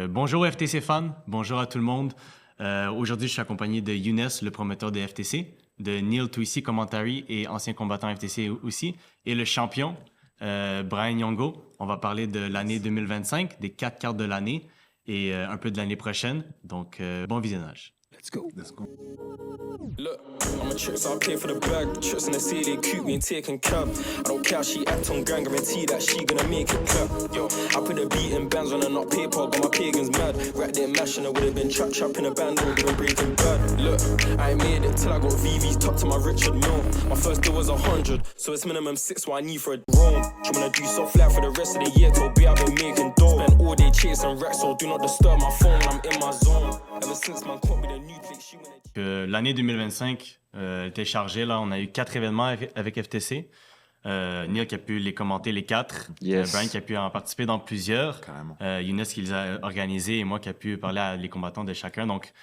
Bonjour FTC fans, bonjour à tout le monde. Aujourd'hui, je suis accompagné de Younes, le promoteur de FTC, de Neil Twissy, commentary et ancien combattant FTC aussi, et le champion, Brian Nyong'o. On va parler de l'année 2025, des 4 cartes de l'année et un peu de l'année prochaine. Donc, bon visionnage. Let's go. Let's go. Look, I'm a trip, so I pay for the bag. Trips in the city, cute, we ain't taking cab. I don't care, she act on gang, guarantee that she gonna make it clap. Yo, I put the beat in bands on her, not paper, got my pagans mad. Right there, mashing, I would've been trap in a band, or been breaking bad. Look, I ain't made it till I got VV's top to my Richard Mill. My first deal was 100, so it's minimum 6 what I need for a roam. I'm gonna do soft life for the rest of the year, till B I've been making dough. Spend all day chasing racks, so do not disturb my phone when I'm in my zone. Ever since man caught me the new flick, she wanna... L'année 2025 était chargée. Là. On a eu 4 événements avec FTC. Neil qui a pu les commenter les 4. Yes. Brian qui a pu en participer dans plusieurs. Carrément. Younes qui les a organisés et moi qui a pu parler à les combattants de chacun. Donc,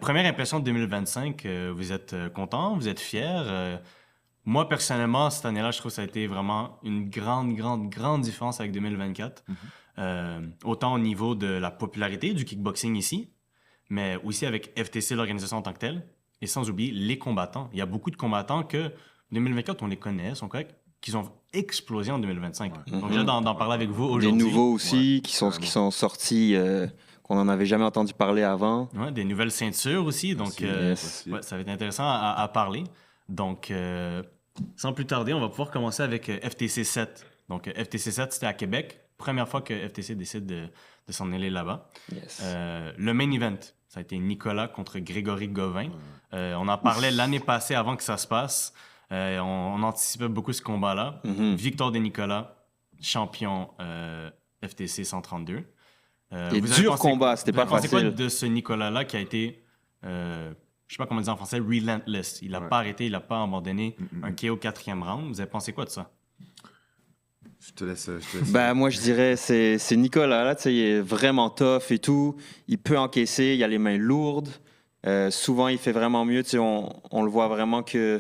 première impression de 2025, vous êtes content, vous êtes fiers. Moi, personnellement, cette année-là, je trouve que ça a été vraiment une grande différence avec 2024. Autant au niveau de la popularité du kickboxing ici, mais aussi avec FTC, l'organisation en tant que telle, et sans oublier les combattants. Il y a beaucoup de combattants que 2024, on les connaît, sont corrects, qui ont explosé en 2025. Ouais. Donc, j'ai d'en parler avec vous Des aujourd'hui. nouveaux aussi Ouais, qui sont carrément. sortis, qu'on n'en avait jamais entendu parler avant. Ouais, des nouvelles ceintures aussi. Donc, Aussi, yes. ouais, ça va être intéressant à parler. Donc, sans plus tarder, on va pouvoir commencer avec FTC 7. Donc, FTC 7, c'était à Québec. Première fois que FTC décide de s'en aller là-bas. Yes. Le main event, ça a été Nicolas contre Grégory Gauvin. On en parlait l'année passée avant que ça se passe. On anticipait beaucoup ce combat-là. Mhm. Victoire de Nicolas, champion FTC 132. Et vous avez dur pensé- combat, c'était vous pas avez pensé quoi facile. de ce Nicolas-là qui a été, je sais pas comment dire en français, relentless. Il n'a Ouais. pas arrêté, il n'a pas abandonné. Mm, mm, Un KO 4e round. Vous avez pensé quoi de ça? Je te laisse. Bah, moi, je dirais, c'est Nicolas, là, tu sais, il est vraiment tough et tout. Il peut encaisser, il a les mains lourdes. Souvent, il fait vraiment mieux. Tu sais, on le voit vraiment que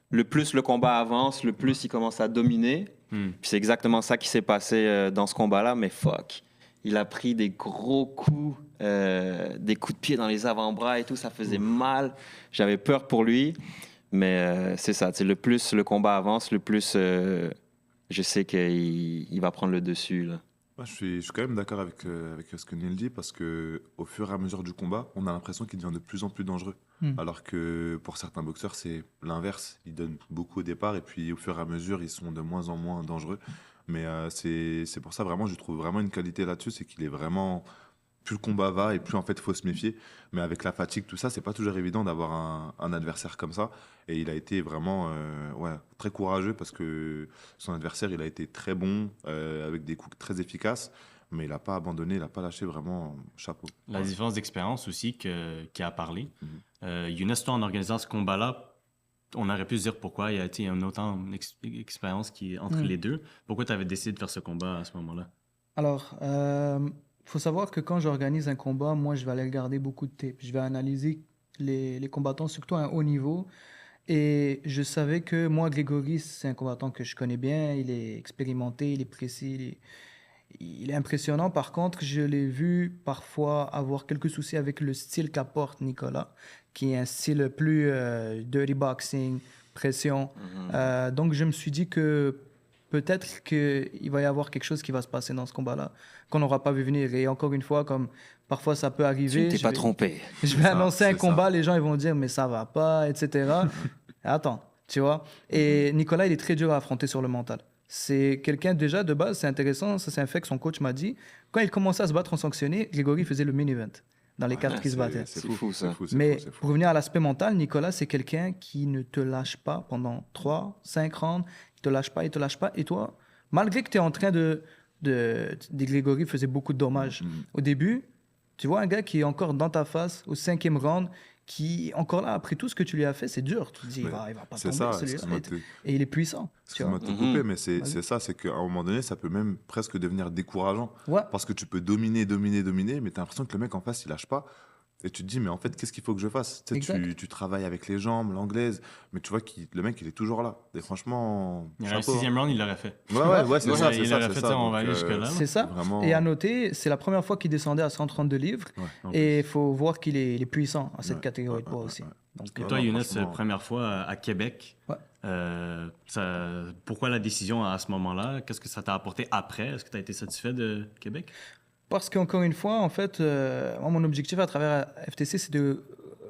le plus le combat avance, le plus il commence à dominer. Hmm. Puis c'est exactement ça qui s'est passé dans ce combat-là, mais fuck. Il a pris des gros coups, des coups de pied dans les avant-bras et tout, ça faisait mal. J'avais peur pour lui, mais c'est ça. Tu sais, le plus le combat avance, le plus je sais qu'il va prendre le dessus, là. Moi, je suis quand même d'accord avec ce que Neil dit parce que au fur et à mesure du combat, on a l'impression qu'il devient de plus en plus dangereux. Alors que pour certains boxeurs, c'est l'inverse. Ils donnent beaucoup au départ et puis au fur et à mesure, ils sont de moins en moins dangereux. Mais c'est pour ça vraiment, je trouve vraiment une qualité là-dessus, c'est qu'il est vraiment plus le combat va et plus en fait il faut se méfier. Mais avec la fatigue, tout ça, c'est pas toujours évident d'avoir un adversaire comme ça. Et il a été vraiment ouais, très courageux parce que son adversaire, il a été très bon, avec des coups très efficaces. Mais il n'a pas abandonné, il n'a pas lâché vraiment, chapeau. La différence d'expérience aussi qui a parlé. Mhm. Younes, toi, en organisant ce combat-là, on aurait pu se dire pourquoi il y a été une autant d'expérience entre les deux. Pourquoi tu avais décidé de faire ce combat à ce moment-là? Alors, faut savoir que quand j'organise un combat, moi, je vais aller regarder beaucoup de tapes. Je vais analyser les combattants, surtout à un haut niveau. Et je savais que moi, Grégory, c'est un combattant que je connais bien. Il est expérimenté, il est précis, il est impressionnant. Par contre, je l'ai vu parfois avoir quelques soucis avec le style qu'apporte Nicolas, qui est un style plus dirty boxing, pression. Donc, je me suis dit que peut-être qu'il va y avoir quelque chose qui va se passer dans ce combat-là, qu'on n'aura pas vu venir. Et encore une fois, comme parfois ça peut Tu arriver, ne t'es pas trompé. je vais ça, annoncer un c'est combat, les gens ils vont dire mais ça va pas, etc. Attends, tu vois. Et Nicolas, il est très dur à affronter sur le mental. C'est quelqu'un déjà de base, c'est intéressant, ça c'est un fait que son coach m'a dit. Quand il commençait à se battre en sanctionné, Grégory faisait le main event dans les 4 qui se battaient. C'est fou, ça. Mais c'est fou. pour revenir à l'aspect mental, Nicolas, c'est quelqu'un qui ne te lâche pas pendant 3, 5 rounds. Il te lâche pas, il te lâche pas. Et toi, malgré que tu es en train Grégory faisait beaucoup de dommages. Au début, tu vois un gars qui est encore dans ta face au 5e round, qui, encore là, après tout ce que tu lui as fait, c'est dur. Tu te dis, Mais il va pas c'est tomber, ça, celui-là. excuse-moi de te- Et il est puissant. Tu vois. excuse-moi de te couper, mais c'est ça, c'est qu'à un moment donné, ça peut même presque devenir décourageant. Ouais. Parce que tu peux dominer, mais tu as l'impression que le mec en face, il lâche pas. Et tu te dis, mais en fait, qu'est-ce qu'il faut que je fasse? Tu sais, Exact. tu travailles avec les jambes, l'anglaise, mais tu vois que le mec, il est toujours là. Et franchement, Il y aurait un chapeau, hein. 6e round, il l'aurait fait. Ouais, c'est Ouais, ça, il c'est ça, aurait c'est fait ça. ça, on Donc, va aller jusque-là. C'est ça. vraiment- Et à noter, c'est la première fois qu'il descendait à 132 livres. Ouais, en Et il faut voir qu'il est puissant à cette Ouais, catégorie ouais, de poids ouais, aussi. ouais. Donc, Et Ouais, toi, non, Younes, franchement. première fois à Québec. Ouais. Pourquoi la décision à ce moment-là? Qu'est-ce que ça t'a apporté après? Est-ce que tu as été satisfait de Québec? parce qu'encore une fois, en fait, moi, mon objectif à travers FTC, c'est de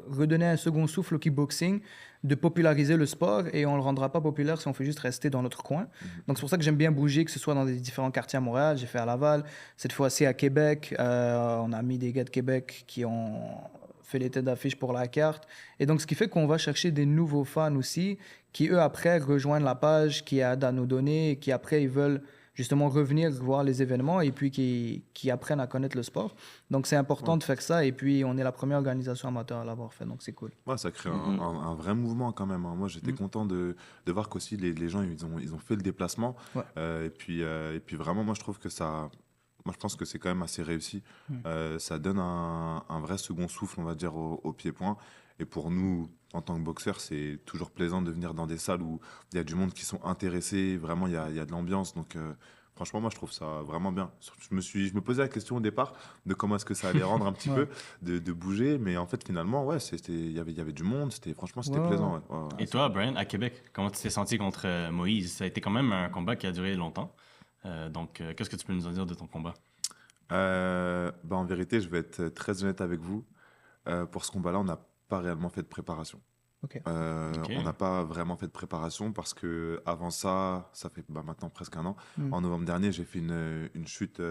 redonner un second souffle au kickboxing, de populariser le sport, et on ne le rendra pas populaire si on fait juste rester dans notre coin. Donc c'est pour ça que j'aime bien bouger, que ce soit dans des différents quartiers à Montréal. J'ai fait à Laval, cette fois-ci à Québec. On a mis des gars de Québec qui ont fait les têtes d'affiche pour la carte. Et donc ce qui fait qu'on va chercher des nouveaux fans aussi, qui eux après rejoignent la page, qui aident à nous donner, et qui après ils veulent justement revenir voir les événements et puis qui apprennent à connaître le sport. Donc c'est important de faire ça, et puis on est la première organisation amateur à l'avoir fait, donc c'est cool. Ouais, ça crée un vrai mouvement quand même, hein. Moi, j'étais content de voir qu'aussi les gens, ils ont fait le déplacement. Ouais. Et puis vraiment, moi, je trouve que ça... Moi, je pense que c'est quand même assez réussi. Ça donne un vrai second souffle, on va dire, au pied-point. Et pour nous, en tant que boxeurs, c'est toujours plaisant de venir dans des salles où il y a du monde qui sont intéressés. Vraiment, il y a de l'ambiance. Donc, franchement, moi, je trouve ça vraiment bien. Je me posais la question au départ de comment est-ce que ça allait rendre un petit Ouais. peu de bouger. Mais en fait, finalement, ouais, il y avait du monde. Franchement, c'était Ouais, plaisant. Ouais. Ouais, Et toi, Brian, à Québec, comment tu t'es senti contre Moïse? Ça a été quand même un combat qui a duré longtemps. Qu'est-ce que tu peux nous en dire de ton combat? En vérité, je vais être très honnête avec vous. Pour ce combat-là, on n'a pas réellement fait de préparation. Ok. Ok. On n'a pas vraiment fait de préparation parce que avant ça fait maintenant presque un an. En novembre dernier, j'ai fait une chute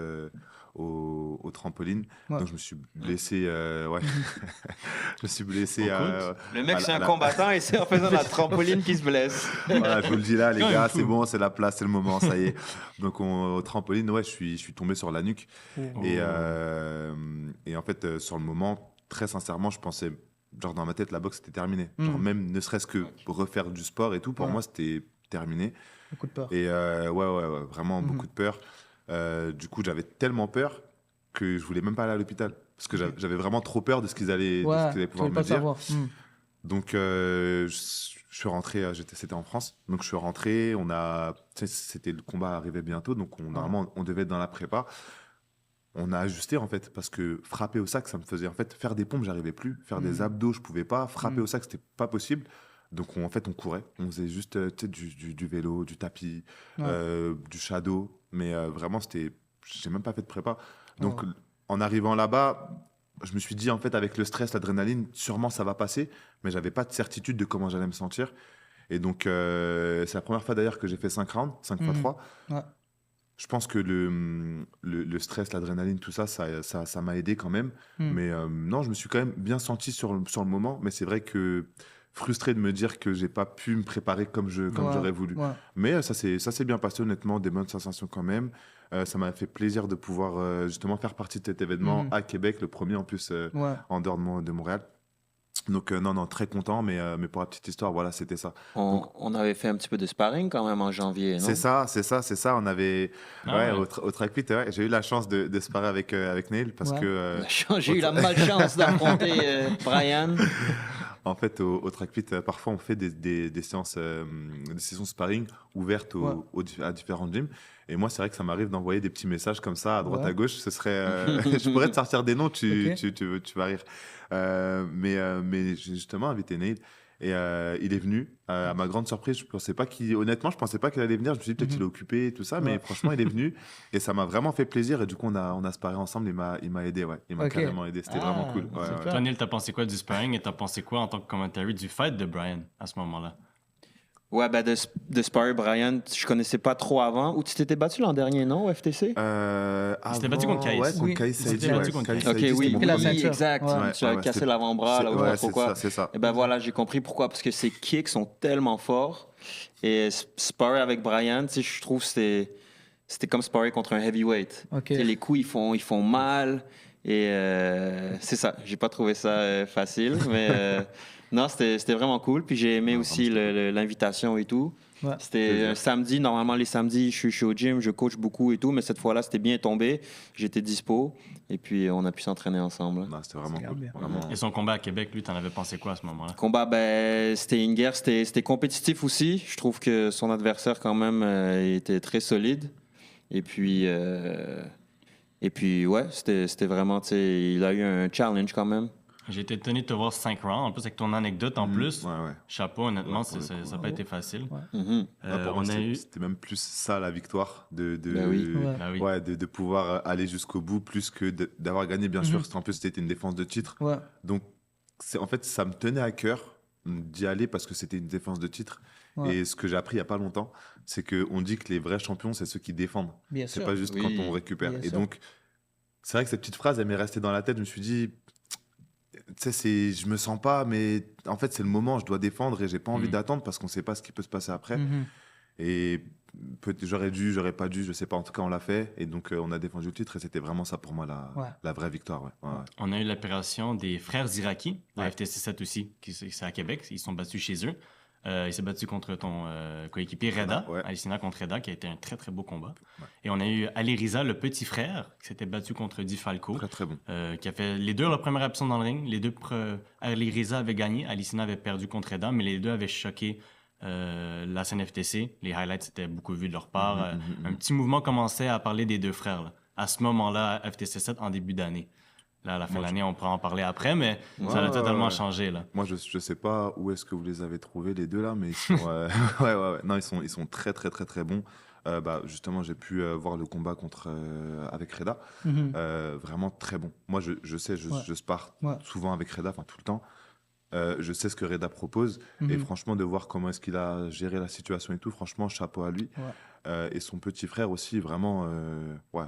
au trampoline. Ouais. Donc je me suis blessé. Ouais. Je me suis blessé. Le mec, à c'est un la- combattant et c'est en faisant la trampoline qu'il se blesse. Voilà, je vous le dis là, les Quand gars, même c'est fou. bon, c'est la place, c'est le moment, ça y est. Donc au trampoline, ouais, je suis tombé sur la nuque. Et en fait, sur le moment, très sincèrement, je pensais, genre dans ma tête, la boxe c'était terminé. Genre même ne serait-ce que refaire du sport et tout, pour Ouais. moi c'était terminé. Beaucoup de peur. Et ouais, vraiment beaucoup de peur. Du coup, j'avais tellement peur que je voulais même pas aller à l'hôpital. Parce que j'avais vraiment trop peur de ce qu'ils allaient, de ce Ouais, qu'ils allaient tu pouvoir veux me pas dire. savoir. Donc, je suis rentré, c'était en France. Donc, je suis rentré, c'était le combat arrivait bientôt. Donc, normalement, on devait être dans la prépa. On a ajusté, en fait, parce que frapper au sac, ça me faisait, en fait, faire des pompes, j'arrivais plus. Faire des abdos, je pouvais pas. Frapper au sac, c'était pas possible. Donc, en fait, on courait. On faisait juste, tu sais, du vélo, du tapis, du shadow. Mais vraiment, j'ai même pas fait de prépa. Donc, en arrivant là-bas, je me suis dit, en fait, avec le stress, l'adrénaline, sûrement ça va passer, mais j'avais pas de certitude de comment j'allais me sentir. Et donc, c'est la première fois d'ailleurs que j'ai fait 5 rounds, 5 fois 3. Ouais. Je pense que le stress, l'adrénaline, tout ça, ça m'a aidé quand même. Mais non, je me suis quand même bien senti sur le moment. Mais c'est vrai que frustré de me dire que j'ai pas pu me préparer comme j'aurais voulu. Ouais. Mais ça s'est bien passé, honnêtement, des bonnes sensations quand même. Ça m'a fait plaisir de pouvoir justement faire partie de cet événement à Québec, le premier en plus Ouais. en dehors de Montréal. Donc non, très content, mais pour la petite histoire, voilà, c'était ça. On avait fait un petit peu de sparring quand même en janvier, non? C'est ça. On avait, Ah ouais. au track fit, ouais, j'ai eu la chance de se parer avec Neil parce Ouais. que J'ai eu la malchance d'affronter Brian. en fait, au track fit, parfois on fait des séances, des sessions sparring ouvertes à différents gyms. Et moi, c'est vrai que ça m'arrive d'envoyer des petits messages comme ça à droite Ouais. à gauche. Ce serait, je pourrais te sortir des noms, tu vas rire. Mais j'ai justement invité Neil. Et il est venu. À ma grande surprise, honnêtement, je pensais pas qu'il allait venir. Je me suis dit peut-être qu'il est occupé et tout ça, mais Ouais. franchement, il est venu et ça m'a vraiment fait plaisir. Et du coup, on a sparé ensemble. Il m'a aidé, ouais. Il m'a Ok. carrément aidé. C'était Ah, vraiment cool. Ouais, super. ouais. Toi, Neil, t'as pensé quoi du sparring et t'as pensé quoi en tant que commentateur du fight de Brian à ce moment-là? Ouais, de sparring Brian, je connaissais pas trop avant. Ou tu t'étais battu l'an dernier, non, au FTC? s'était battu contre Kaïs. Ouais, contre Oui, Kaïs il s'était Saidi, battu ouais. contre Kaïs Kaïs. Ok, Saidi, oui, c'était mon la oui, premier. ceinture. exact. Ouais. Tu as cassé l'avant-bras, là, Ouais, pourquoi? c'est ça. Et ben voilà, j'ai compris pourquoi. Parce que ses kicks sont tellement forts. Et sparrer avec Brian, tu sais, je trouve que c'était comme sparrer contre un heavyweight. Ok. Tu sais, les coups, ils font mal. Et c'est ça. J'ai pas trouvé ça facile. Mais non, c'était vraiment cool. Puis j'ai aimé Non, aussi vraiment, l'invitation et tout. Ouais. C'était un samedi. Normalement, les samedis, je suis au gym, je coach beaucoup et tout, mais cette fois-là, c'était bien tombé. J'étais dispo et puis on a pu s'entraîner ensemble. Non, c'était vraiment C'est cool. bien. Vraiment. Et son combat à Québec, lui, t'en avais pensé quoi à ce moment-là? Combat, ben, c'était une guerre, c'était compétitif aussi. Je trouve que son adversaire, quand même, était très solide. Et puis, ouais, c'était vraiment, tu sais, il a eu un challenge quand même. J'ai été étonné de te voir 5 rounds. En plus, avec ton anecdote en plus, Ouais, ouais. chapeau, honnêtement, Ouais, pour le ça coup, n'a pas été facile. Ouais. Mhm. Ah, pour moi, On a eu. c'était même plus ça la victoire, Ben oui. Ouais. Bah oui. ouais, de pouvoir aller jusqu'au bout, plus que d'avoir gagné, bien sûr. En plus, c'était une défense de titre. Ouais. Donc, en fait, ça me tenait à cœur d'y aller parce que c'était une défense de titre. Ouais. Et ce que j'ai appris il n'y a pas longtemps, c'est qu'on dit que les vrais champions, c'est ceux qui défendent. Bien C'est sûr. pas juste Oui. quand on récupère. Bien Et sûr. donc, c'est vrai que cette petite phrase, elle m'est restée dans la tête. Je me suis dit, tu sais, je me sens pas, mais en fait, c'est le moment, je dois défendre et j'ai pas envie Mm. d'attendre parce qu'on sait pas ce qui peut se passer après. Mhm. Et j'aurais dû, j'aurais pas dû, je sais pas. En tout cas, on l'a fait. Et donc, on a défendu le titre et c'était vraiment ça pour moi, Ouais. la vraie victoire. Ouais. Ouais, ouais. On a eu l'opération des frères Ziraki, à Ouais. FTC 7 aussi, c'est à Québec. Ils sont battus chez eux. Il s'est battu contre ton coéquipier Reda, Ouais. Alicina contre Reda, qui a été un très très beau combat. Ouais. Et on a eu Ali Riza, le petit frère, qui s'était battu contre Di Falco, Très, très bon. qui a fait les deux leur première option dans le ring. Ali Riza avait gagné, Alicina avait perdu contre Reda, mais les deux avaient choqué la scène FTC. Les highlights étaient beaucoup vus de leur part. Un petit mouvement commençait à parler des deux frères. Là. À ce moment-là, FTC 7 en début d'année. Là, à la fin de l'année, on pourra en parler après, mais ça a Ouais, totalement ouais. changé. Là. Moi, je sais pas où est-ce que vous les avez trouvés, les deux là, mais ils sont, ouais. Non, ils sont très, très, très, très bons. Justement, j'ai pu voir le combat avec Reda. Mhm. Vraiment très bon. Moi, je sais, Ouais. je spar Ouais. souvent avec Reda, enfin tout le temps. Je sais ce que Reda propose. Et Mhm. franchement, de voir comment est-ce qu'il a géré la situation et tout, franchement, chapeau à lui. Ouais. Et son petit frère aussi, vraiment, ouais.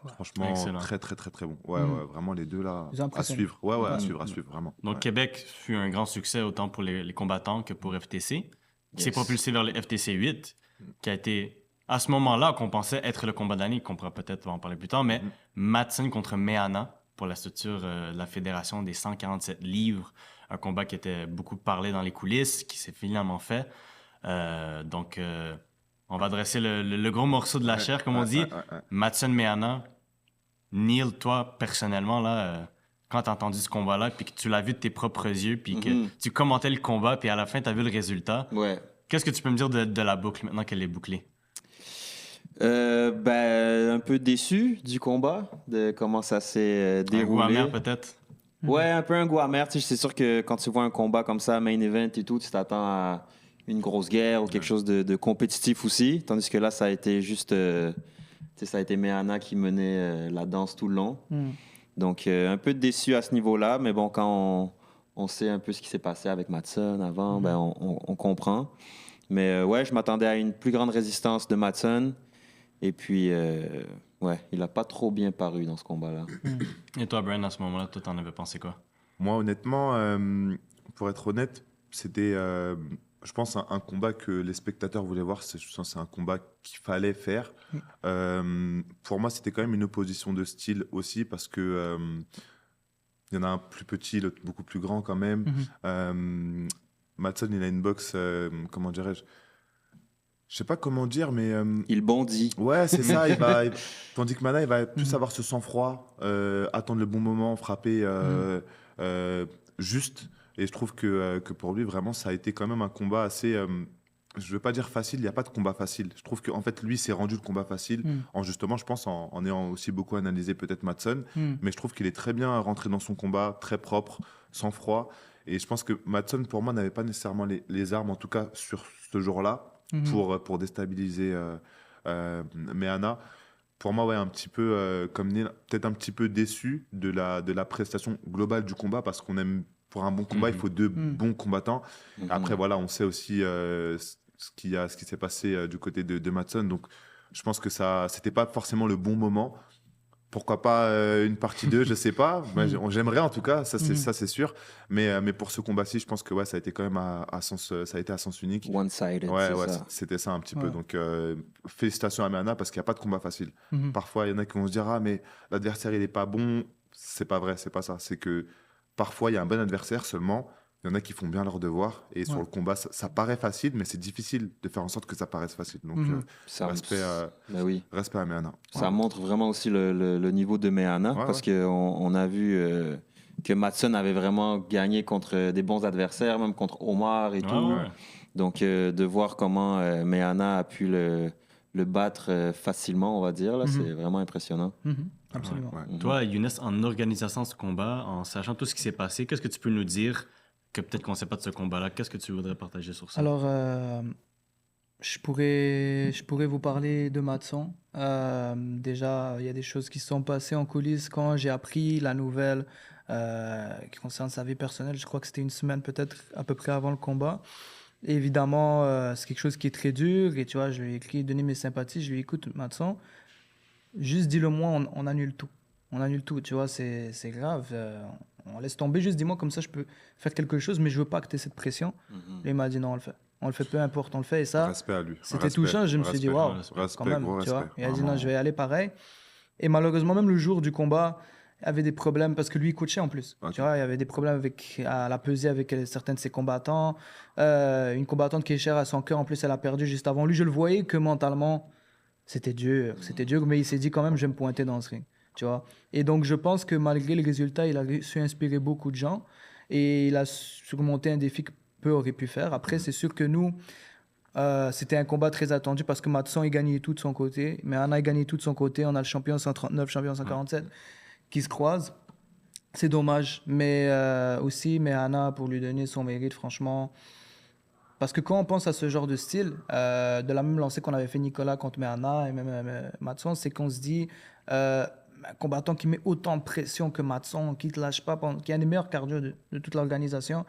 Ouais. Franchement, Excellent. très, très, très, très bon. Ouais, Mhm. ouais, vraiment les deux là, Ils à impressionnent. suivre. Ouais, à Ouais. suivre, vraiment. Donc, Ouais. Québec fut un grand succès autant pour les combattants que pour FTC, qui s'est Yes. propulsé vers le FTC 8, qui a été, à ce moment-là, qu'on pensait être le combat de l'année, qu'on pourra peut-être en parler plus tard, mais Madsen contre Meana pour la structure de la Fédération des 147 livres, un combat qui était beaucoup parlé dans les coulisses, qui s'est finalement fait. Donc, on va adresser le gros morceau de la chair, comme on dit. Ouais. Madsen Meana, Neil, toi, personnellement, là, quand tu as entendu ce combat-là, puis que tu l'as vu de tes propres yeux, puis que Mhm. tu commentais le combat, puis à la fin, tu as vu le résultat, Ouais. qu'est-ce que tu peux me dire de la boucle maintenant qu'elle est bouclée? Un peu déçu du combat, de comment ça s'est Un goût déroulé. amer, peut-être? Ouais, un peu un goût amer. Tu sais, c'est sûr que quand tu vois un combat comme ça, main event et tout, tu t'attends à une grosse guerre ou quelque chose de compétitif aussi. Tandis que là, ça a été juste. Tu sais, ça a été Meana qui menait la danse tout le long. Mhm. Donc, un peu déçu à ce niveau-là. Mais bon, quand on sait un peu ce qui s'est passé avec Madsen avant, ben, on comprend. Mais ouais, je m'attendais à une plus grande résistance de Madsen. Et puis, ouais, il n'a pas trop bien paru dans ce combat-là. Et toi, Brian, à ce moment-là, toi, t'en avais pensé quoi? Moi, honnêtement, pour être honnête, c'était, je pense, un combat que les spectateurs voulaient voir. Je pense que c'est un combat qu'il fallait faire. Pour moi, c'était quand même une opposition de style aussi, parce que il y en a un plus petit, l'autre beaucoup plus grand quand même. Madsen, il a une boxe, comment dirais-je? Je sais pas comment dire, mais Il bondit. ouais, c'est ça. Tandis que Mana, il va plus avoir ce sang-froid, attendre le bon moment, frapper juste. Et je trouve que pour lui, vraiment, ça a été quand même un combat assez. Je veux pas dire facile, il n'y a pas de combat facile. Je trouve qu'en fait, lui, s'est rendu le combat facile, en justement, je pense, en ayant aussi beaucoup analysé peut-être Madsen. Mais je trouve qu'il est très bien rentré dans son combat, très propre, sans froid. Et je pense que Madsen, pour moi, n'avait pas nécessairement les armes, en tout cas sur ce jour-là, pour déstabiliser Meana. Pour moi, ouais, un petit peu comme Neil, peut-être un petit peu déçu de la prestation globale du combat, parce qu'on aime, pour un bon combat, il faut deux bons combattants. Après, voilà, on sait aussi ce qui s'est passé du côté de Madsen. Donc, je pense que ça, c'était pas forcément le bon moment. Pourquoi pas une partie 2, je sais pas. Moi, j'aimerais en tout cas, ça c'est sûr. Mais pour ce combat-ci, je pense que ouais, ça a été quand même ça a été à sens unique. One-sided, Ouais, c'est ouais, ça. c'était ça un petit peu. Ouais. Donc, félicitations à Meana, parce qu'il n'y a pas de combat facile. Parfois, il y en a qui vont se dire, ah, mais l'adversaire, il n'est pas bon. C'est pas vrai, c'est pas ça. C'est que parfois, il y a un bon adversaire seulement. Il y en a qui font bien leur devoir. Et sur Ouais. le combat, ça paraît facile, mais c'est difficile de faire en sorte que ça paraisse facile. Donc, Ça, respect à Meana. Ça montre vraiment aussi le niveau de Meana, Ouais, parce qu'on a vu que Matson avait vraiment gagné contre des bons adversaires, même contre Omar et tout. Ouais. Donc, de voir comment Meana a pu le battre facilement, on va dire, là, c'est vraiment impressionnant. Absolument. Ouais. Toi, Younes, en organisation de ce combat, en sachant tout ce qui s'est passé, qu'est-ce que tu peux nous dire que peut-être qu'on ne sait pas de ce combat-là? Qu'est-ce que tu voudrais partager sur ça? Alors, je pourrais vous parler de Matson. Déjà, il y a des choses qui se sont passées en coulisses quand j'ai appris la nouvelle qui concerne sa vie personnelle. Je crois que c'était une semaine peut-être à peu près avant le combat. Et évidemment, c'est quelque chose qui est très dur. Et tu vois, je lui ai écrit, donné mes sympathies. Je lui ai dit, écoute, Matson, juste dis-le-moi, on annule tout. On annule tout, tu vois, c'est grave. On laisse tomber, juste dis-moi, comme ça je peux faire quelque chose, mais je veux pas que tu aies cette pression. Et il m'a dit non, on le fait. On le fait, peu importe, on le fait. Et ça, Respect à lui. c'était Respect, touchant. Je me suis dit, respect, waouh, respect, quand même, gros tu vois. respect. Il a dit non, Vraiment. je vais y aller pareil. Et malheureusement, même le jour du combat, il avait des problèmes parce que lui, il coachait en plus. Ok. Tu vois, il y avait des problèmes à la pesée avec certains de ses combattants. Une combattante qui est chère à son cœur, en plus, elle a perdu juste avant lui. Je le voyais que mentalement, c'était dur, mais il s'est dit quand même, je vais me pointer dans ce ring, tu vois. Et donc, je pense que malgré les résultats, il a su inspirer beaucoup de gens et il a surmonté un défi que peu auraient pu faire. Après, c'est sûr que nous, c'était un combat très attendu parce que Matson, il gagnait tout de son côté, mais Anna, il gagnait tout de son côté. On a le champion 139, champion 147 qui se croisent. C'est dommage, mais mais Anna, pour lui donner son mérite, franchement. Parce que quand on pense à ce genre de style, de la même lancée qu'on avait fait Nicolas contre Meana et même Matson, c'est qu'on se dit, un combattant qui met autant de pression que Matson, qui ne te lâche pas, qui a les meilleurs cardio de toute l'organisation,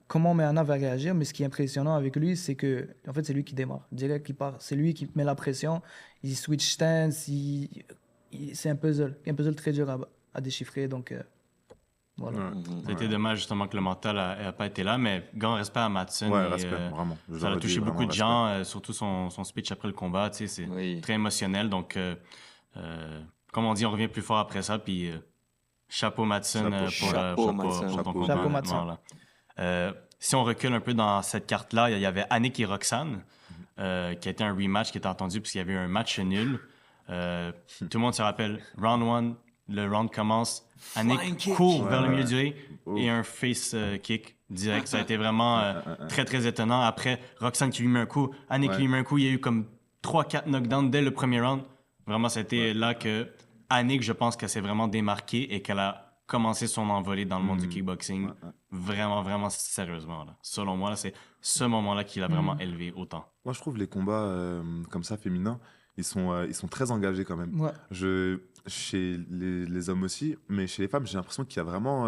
comment Meana va réagir? Mais ce qui est impressionnant avec lui, c'est que, en fait, c'est lui qui démarre, direct qui part. C'est lui qui met la pression, il switch stance, c'est un puzzle très dur à déchiffrer, donc voilà. Ça a été dommage justement que le mental n'a pas été là, mais grand respect à Matson. Ouais, et, respect, vraiment. Ça a J'aurais touché dit beaucoup vraiment de gens, surtout son speech après le combat. Tu sais, c'est Oui. très émotionnel. Donc, comme on dit, on revient plus fort après ça. Puis, chapeau Matson Chapeau, Matson. pour ton Chapeau. combat. Chapeau, honnêtement, Matson. là. Si on recule un peu dans cette carte-là, il y avait Annick et Roxane, qui a été un rematch qui était attendu parce qu'il y avait eu un match nul. Tout le monde se rappelle, round 1, le round commence. Flying Annick kick. court vers le Ouais. milieu du ring et un face kick direct. Ça a été vraiment très, très étonnant. Après, Roxane qui lui met un coup, Annick Ouais. qui lui met un coup. Il y a eu comme 3-4 knockdowns dès le premier round. Vraiment, c'était là que Annick, je pense qu'elle s'est vraiment démarquée et qu'elle a commencé son envolée dans le monde du kickboxing. Vraiment, vraiment sérieusement. Là. Selon moi, là, c'est ce moment-là qui l'a vraiment élevé autant. Moi, je trouve les combats comme ça, féminins, ils sont très engagés quand même. Ouais. Chez les hommes aussi, mais chez les femmes, j'ai l'impression qu'il y a vraiment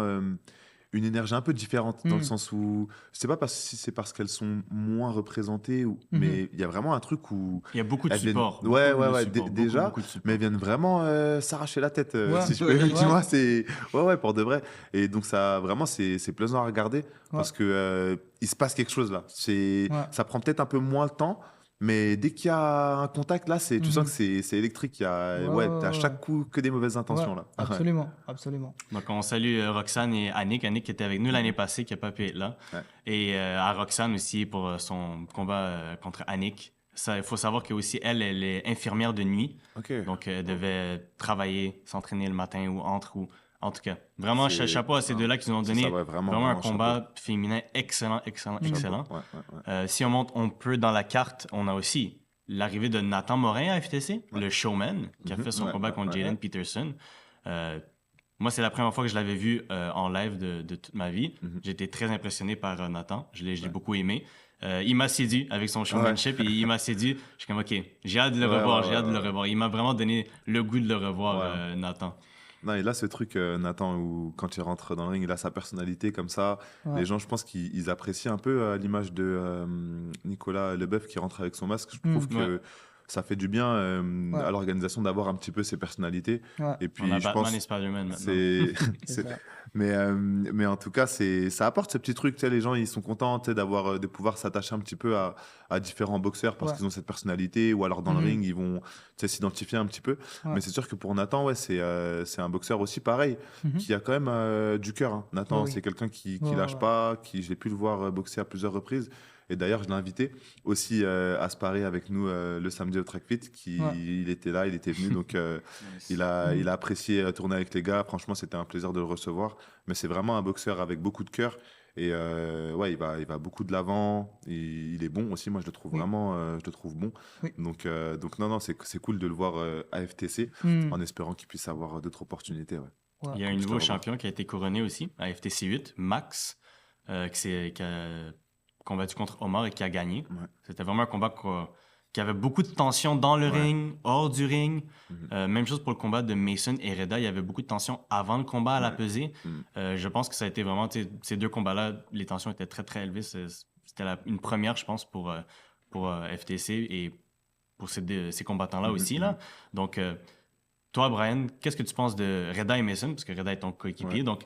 une énergie un peu différente, dans le sens où, je sais pas si c'est parce qu'elles sont moins représentées, mais il y a vraiment un truc où... Il y a beaucoup de elles viennent- support. Ouais, beaucoup de ouais, support, déjà, beaucoup de support. mais elles viennent vraiment s'arracher la tête, Ouais. si je peux. Ouais. Tu vois, c'est... Ouais, pour de vrai. Et donc, ça, vraiment, c'est plaisant à regarder, parce que il se passe quelque chose là. Ouais. Ça prend peut-être un peu moins le temps, mais dès qu'il y a un contact là, tu sens que c'est électrique. Il y a, Ouais, t'as à chaque coup que des mauvaises intentions Ouais, là. absolument, absolument. Donc, on salue Roxane et Annick. Annick qui était avec nous l'année passée, qui n'a pas pu être là. Ouais. Et à Roxane aussi pour son combat contre Annick. Il faut savoir qu'aussi, elle est infirmière de nuit. Ok. Donc, elle devait travailler, s'entraîner le matin ou en tout cas, vraiment, chapeau à ces deux-là qui nous ont C'est donné ça, ouais, vraiment, un vraiment combat féminin excellent, excellent, excellent. Ouais, ouais, ouais. Si on monte un peu dans la carte, on a aussi l'arrivée de Nathan Morin à FTC, le showman, qui a fait son Ouais, combat contre ouais, Jalen ouais. Peterson. Moi, c'est la première fois que je l'avais vu en live de toute ma vie. J'ai été très impressionné par Nathan. Je l'ai beaucoup aimé. Il m'a séduit avec son showmanship et il m'a séduit. Je suis comme, OK, j'ai hâte de le revoir, j'ai hâte de le revoir. Il m'a vraiment donné le goût de le revoir, Nathan. Non, et là, ce truc, Nathan, où quand il rentre dans le ring, il a sa personnalité comme ça. Ouais. Les gens, je pense qu'ils apprécient un peu à l'image de Nicolas Leboeuf qui rentre avec son masque. Je trouve que ça fait du bien Ouais. à l'organisation d'avoir un petit peu ces personnalités. Ouais. Et On a puis, je Batman pense, et Spider-Man maintenant. c'est, C'est c'est- ça. mais en tout cas, ça apporte ce petit truc. Tu sais, les gens, ils sont contents, tu sais, de pouvoir s'attacher un petit peu à différents boxeurs parce Ouais. qu'ils ont cette personnalité, ou alors dans le Mhm. ring, ils vont, tu sais, s'identifier un petit peu. Ouais. Mais c'est sûr que pour Nathan, ouais, c'est un boxeur aussi pareil, Mhm. qui a quand même du cœur, hein. Nathan, Oui. c'est quelqu'un qui Ouais, lâche ouais. pas, j'ai pu le voir boxer à plusieurs reprises. Et d'ailleurs, je l'ai invité aussi à se parer avec nous le samedi au Track Fit. Ouais. Il était là, il était venu, donc il a apprécié tourner avec les gars. Franchement, c'était un plaisir de le recevoir. Mais c'est vraiment un boxeur avec beaucoup de cœur. Et ouais, il va beaucoup de l'avant. Il est bon aussi. Moi, je le trouve Oui. vraiment, je le trouve bon. Oui. Donc non, c'est cool de le voir à FTC, Mhm. en espérant qu'il puisse avoir d'autres opportunités. Ouais. Ouais. Il y a un Qu'on puisse nouveau le revoir. champion qui a été couronné aussi à FTC 8, Max, qui a combattu contre Omar et qui a gagné. Ouais. C'était vraiment un combat qui avait beaucoup de tension dans le Ouais. ring, hors du ring. Mhm. Même chose pour le combat de Mason et Reda. Il y avait beaucoup de tension avant le combat à la Ouais. pesée. Mhm. Je pense que ça a été vraiment, tu sais, ces deux combats-là, les tensions étaient très, très élevées. C'était une première, je pense, pour FTC et pour ces combattants-là Mhm, aussi. mhm. Là. Donc, toi, Brian, qu'est-ce que tu penses de Reda et Mason? Parce que Reda est ton coéquipier. Ouais. Donc,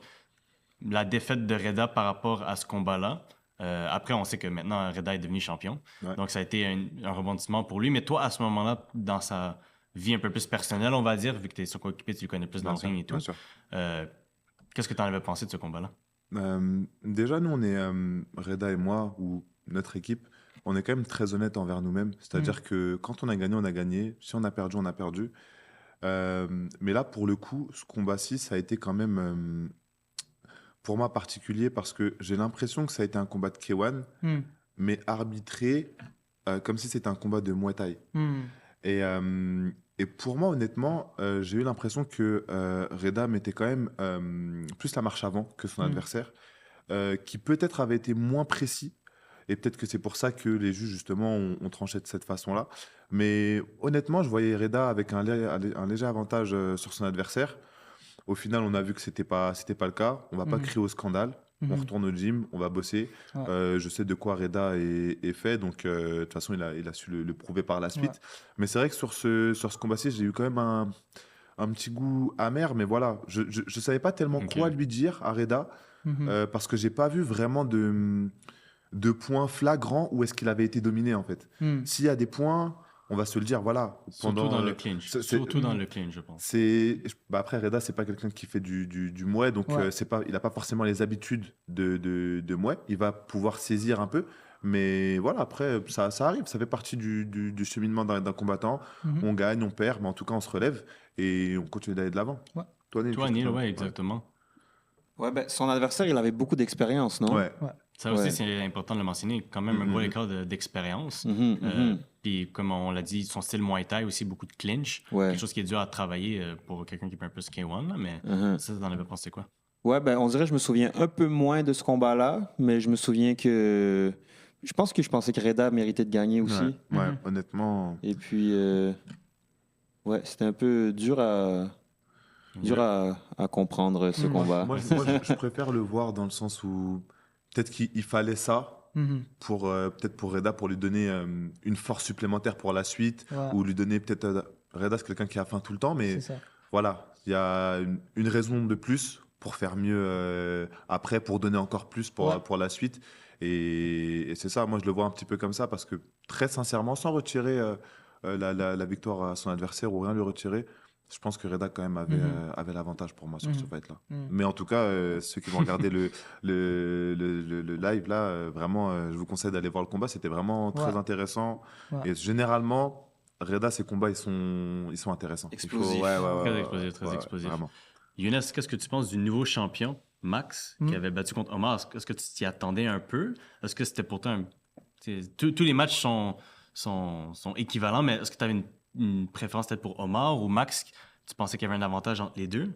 la défaite de Reda par rapport à ce combat-là. Après, on sait que maintenant, Reda est devenu champion. Ouais. Donc, ça a été un rebondissement pour lui. Mais toi, à ce moment-là, dans sa vie un peu plus personnelle, on va dire, vu que tu es son coéquipier, tu le connais plus dans Bien le sûr, ring et tout, bien sûr. qu'est-ce que tu en avais pensé de ce combat-là? Déjà, nous, on est, Reda et moi, ou notre équipe, on est quand même très honnête envers nous-mêmes. C'est-à-dire que quand on a gagné, on a gagné. Si on a perdu, on a perdu. Mais là, pour le coup, ce combat-ci, ça a été quand même, pour moi, particulier parce que j'ai l'impression que ça a été un combat de K1, Mhm. mais arbitré comme si c'était un combat de Muay Thai. Mhm. Et pour moi, honnêtement, j'ai eu l'impression que Reda mettait quand même plus la marche avant que son Mhm. adversaire, qui peut-être avait été moins précis. Et peut-être que c'est pour ça que les juges, justement, ont tranché de cette façon-là. Mais honnêtement, je voyais Reda avec un léger avantage sur son adversaire. Au final, on a vu que c'était pas le cas. On va pas Mhm. crier au scandale. On Mhm. retourne au gym, on va bosser. Ouais. Je sais de quoi Reda est fait, donc de toute façon, il a su le prouver par la suite. Ouais. Mais c'est vrai que sur ce combat-ci, j'ai eu quand même un petit goût amer, mais voilà, je savais pas tellement Ok. quoi lui dire à Reda, Mhm. parce que j'ai pas vu vraiment de points flagrants où est-ce qu'il avait été dominé, en fait. Mhm. S'il y a des points, on va se le dire, voilà. Surtout dans le clinch. Surtout dans Mhm. le clinch, je pense. Après, Reda, c'est pas quelqu'un qui fait du mouet, donc Ouais. il n'a pas forcément les habitudes de mouet. Il va pouvoir saisir un peu, mais voilà, après, ça arrive, ça fait partie du cheminement d'un combattant. Mhm. On gagne, on perd, mais en tout cas, on se relève et on continue d'aller de l'avant. Ouais. Toi, Neil, Toi, qu'est-ce que Neil, t'en- ouais, exactement. Ouais, ben, son adversaire, il avait beaucoup d'expérience, non? Ouais. Ouais. Ça aussi, Ouais. c'est important de le mentionner. Quand même un gros Mhm. écart d'expérience. Mhm, mhm. Puis, comme on l'a dit, son style Muay Thai aussi, beaucoup de clinch. Ouais. Quelque chose qui est dur à travailler pour quelqu'un qui peut un peu K1, là, mais Mhm. ça, t'en avais pensé quoi? Ouais, ben, on dirait que je me souviens un peu moins de ce combat-là, mais je me souviens que. Je pensais que Reda méritait de gagner aussi. Ouais, Mhm. honnêtement. Et puis, ouais, c'était un peu dur à comprendre ce Mhm. combat. Je préfère le voir dans le sens où peut-être qu'il fallait ça. Mhm. Peut-être pour Reda, pour lui donner une force supplémentaire pour la suite, Ouais. ou lui donner peut-être... Reda, c'est quelqu'un qui a faim tout le temps, mais C'est ça. voilà, il y a une raison de plus pour faire mieux après, pour donner encore plus Ouais. pour la suite. Et c'est ça, moi je le vois un petit peu comme ça, parce que très sincèrement, sans retirer la victoire à son adversaire ou rien lui retirer, je pense que Reda quand même avait l'avantage pour moi sur ce Mhm. fight-là. Mhm. Mais en tout cas, ceux qui vont regarder le live là, vraiment, je vous conseille d'aller voir le combat. C'était vraiment très Ouais. intéressant. Ouais. Et généralement, Reda, ses combats, ils sont intéressants. Explosifs. Très explosif, très explosif. Vraiment. Younes, qu'est-ce que tu penses du nouveau champion, Max, qui Mm. avait battu contre Omar? Est-ce que tu t'y attendais un peu? Est-ce que c'était pourtant tous les matchs sont équivalents, mais est-ce que tu avais une préférence peut-être pour Omar ou Max? Tu pensais qu'il y avait un avantage entre les deux?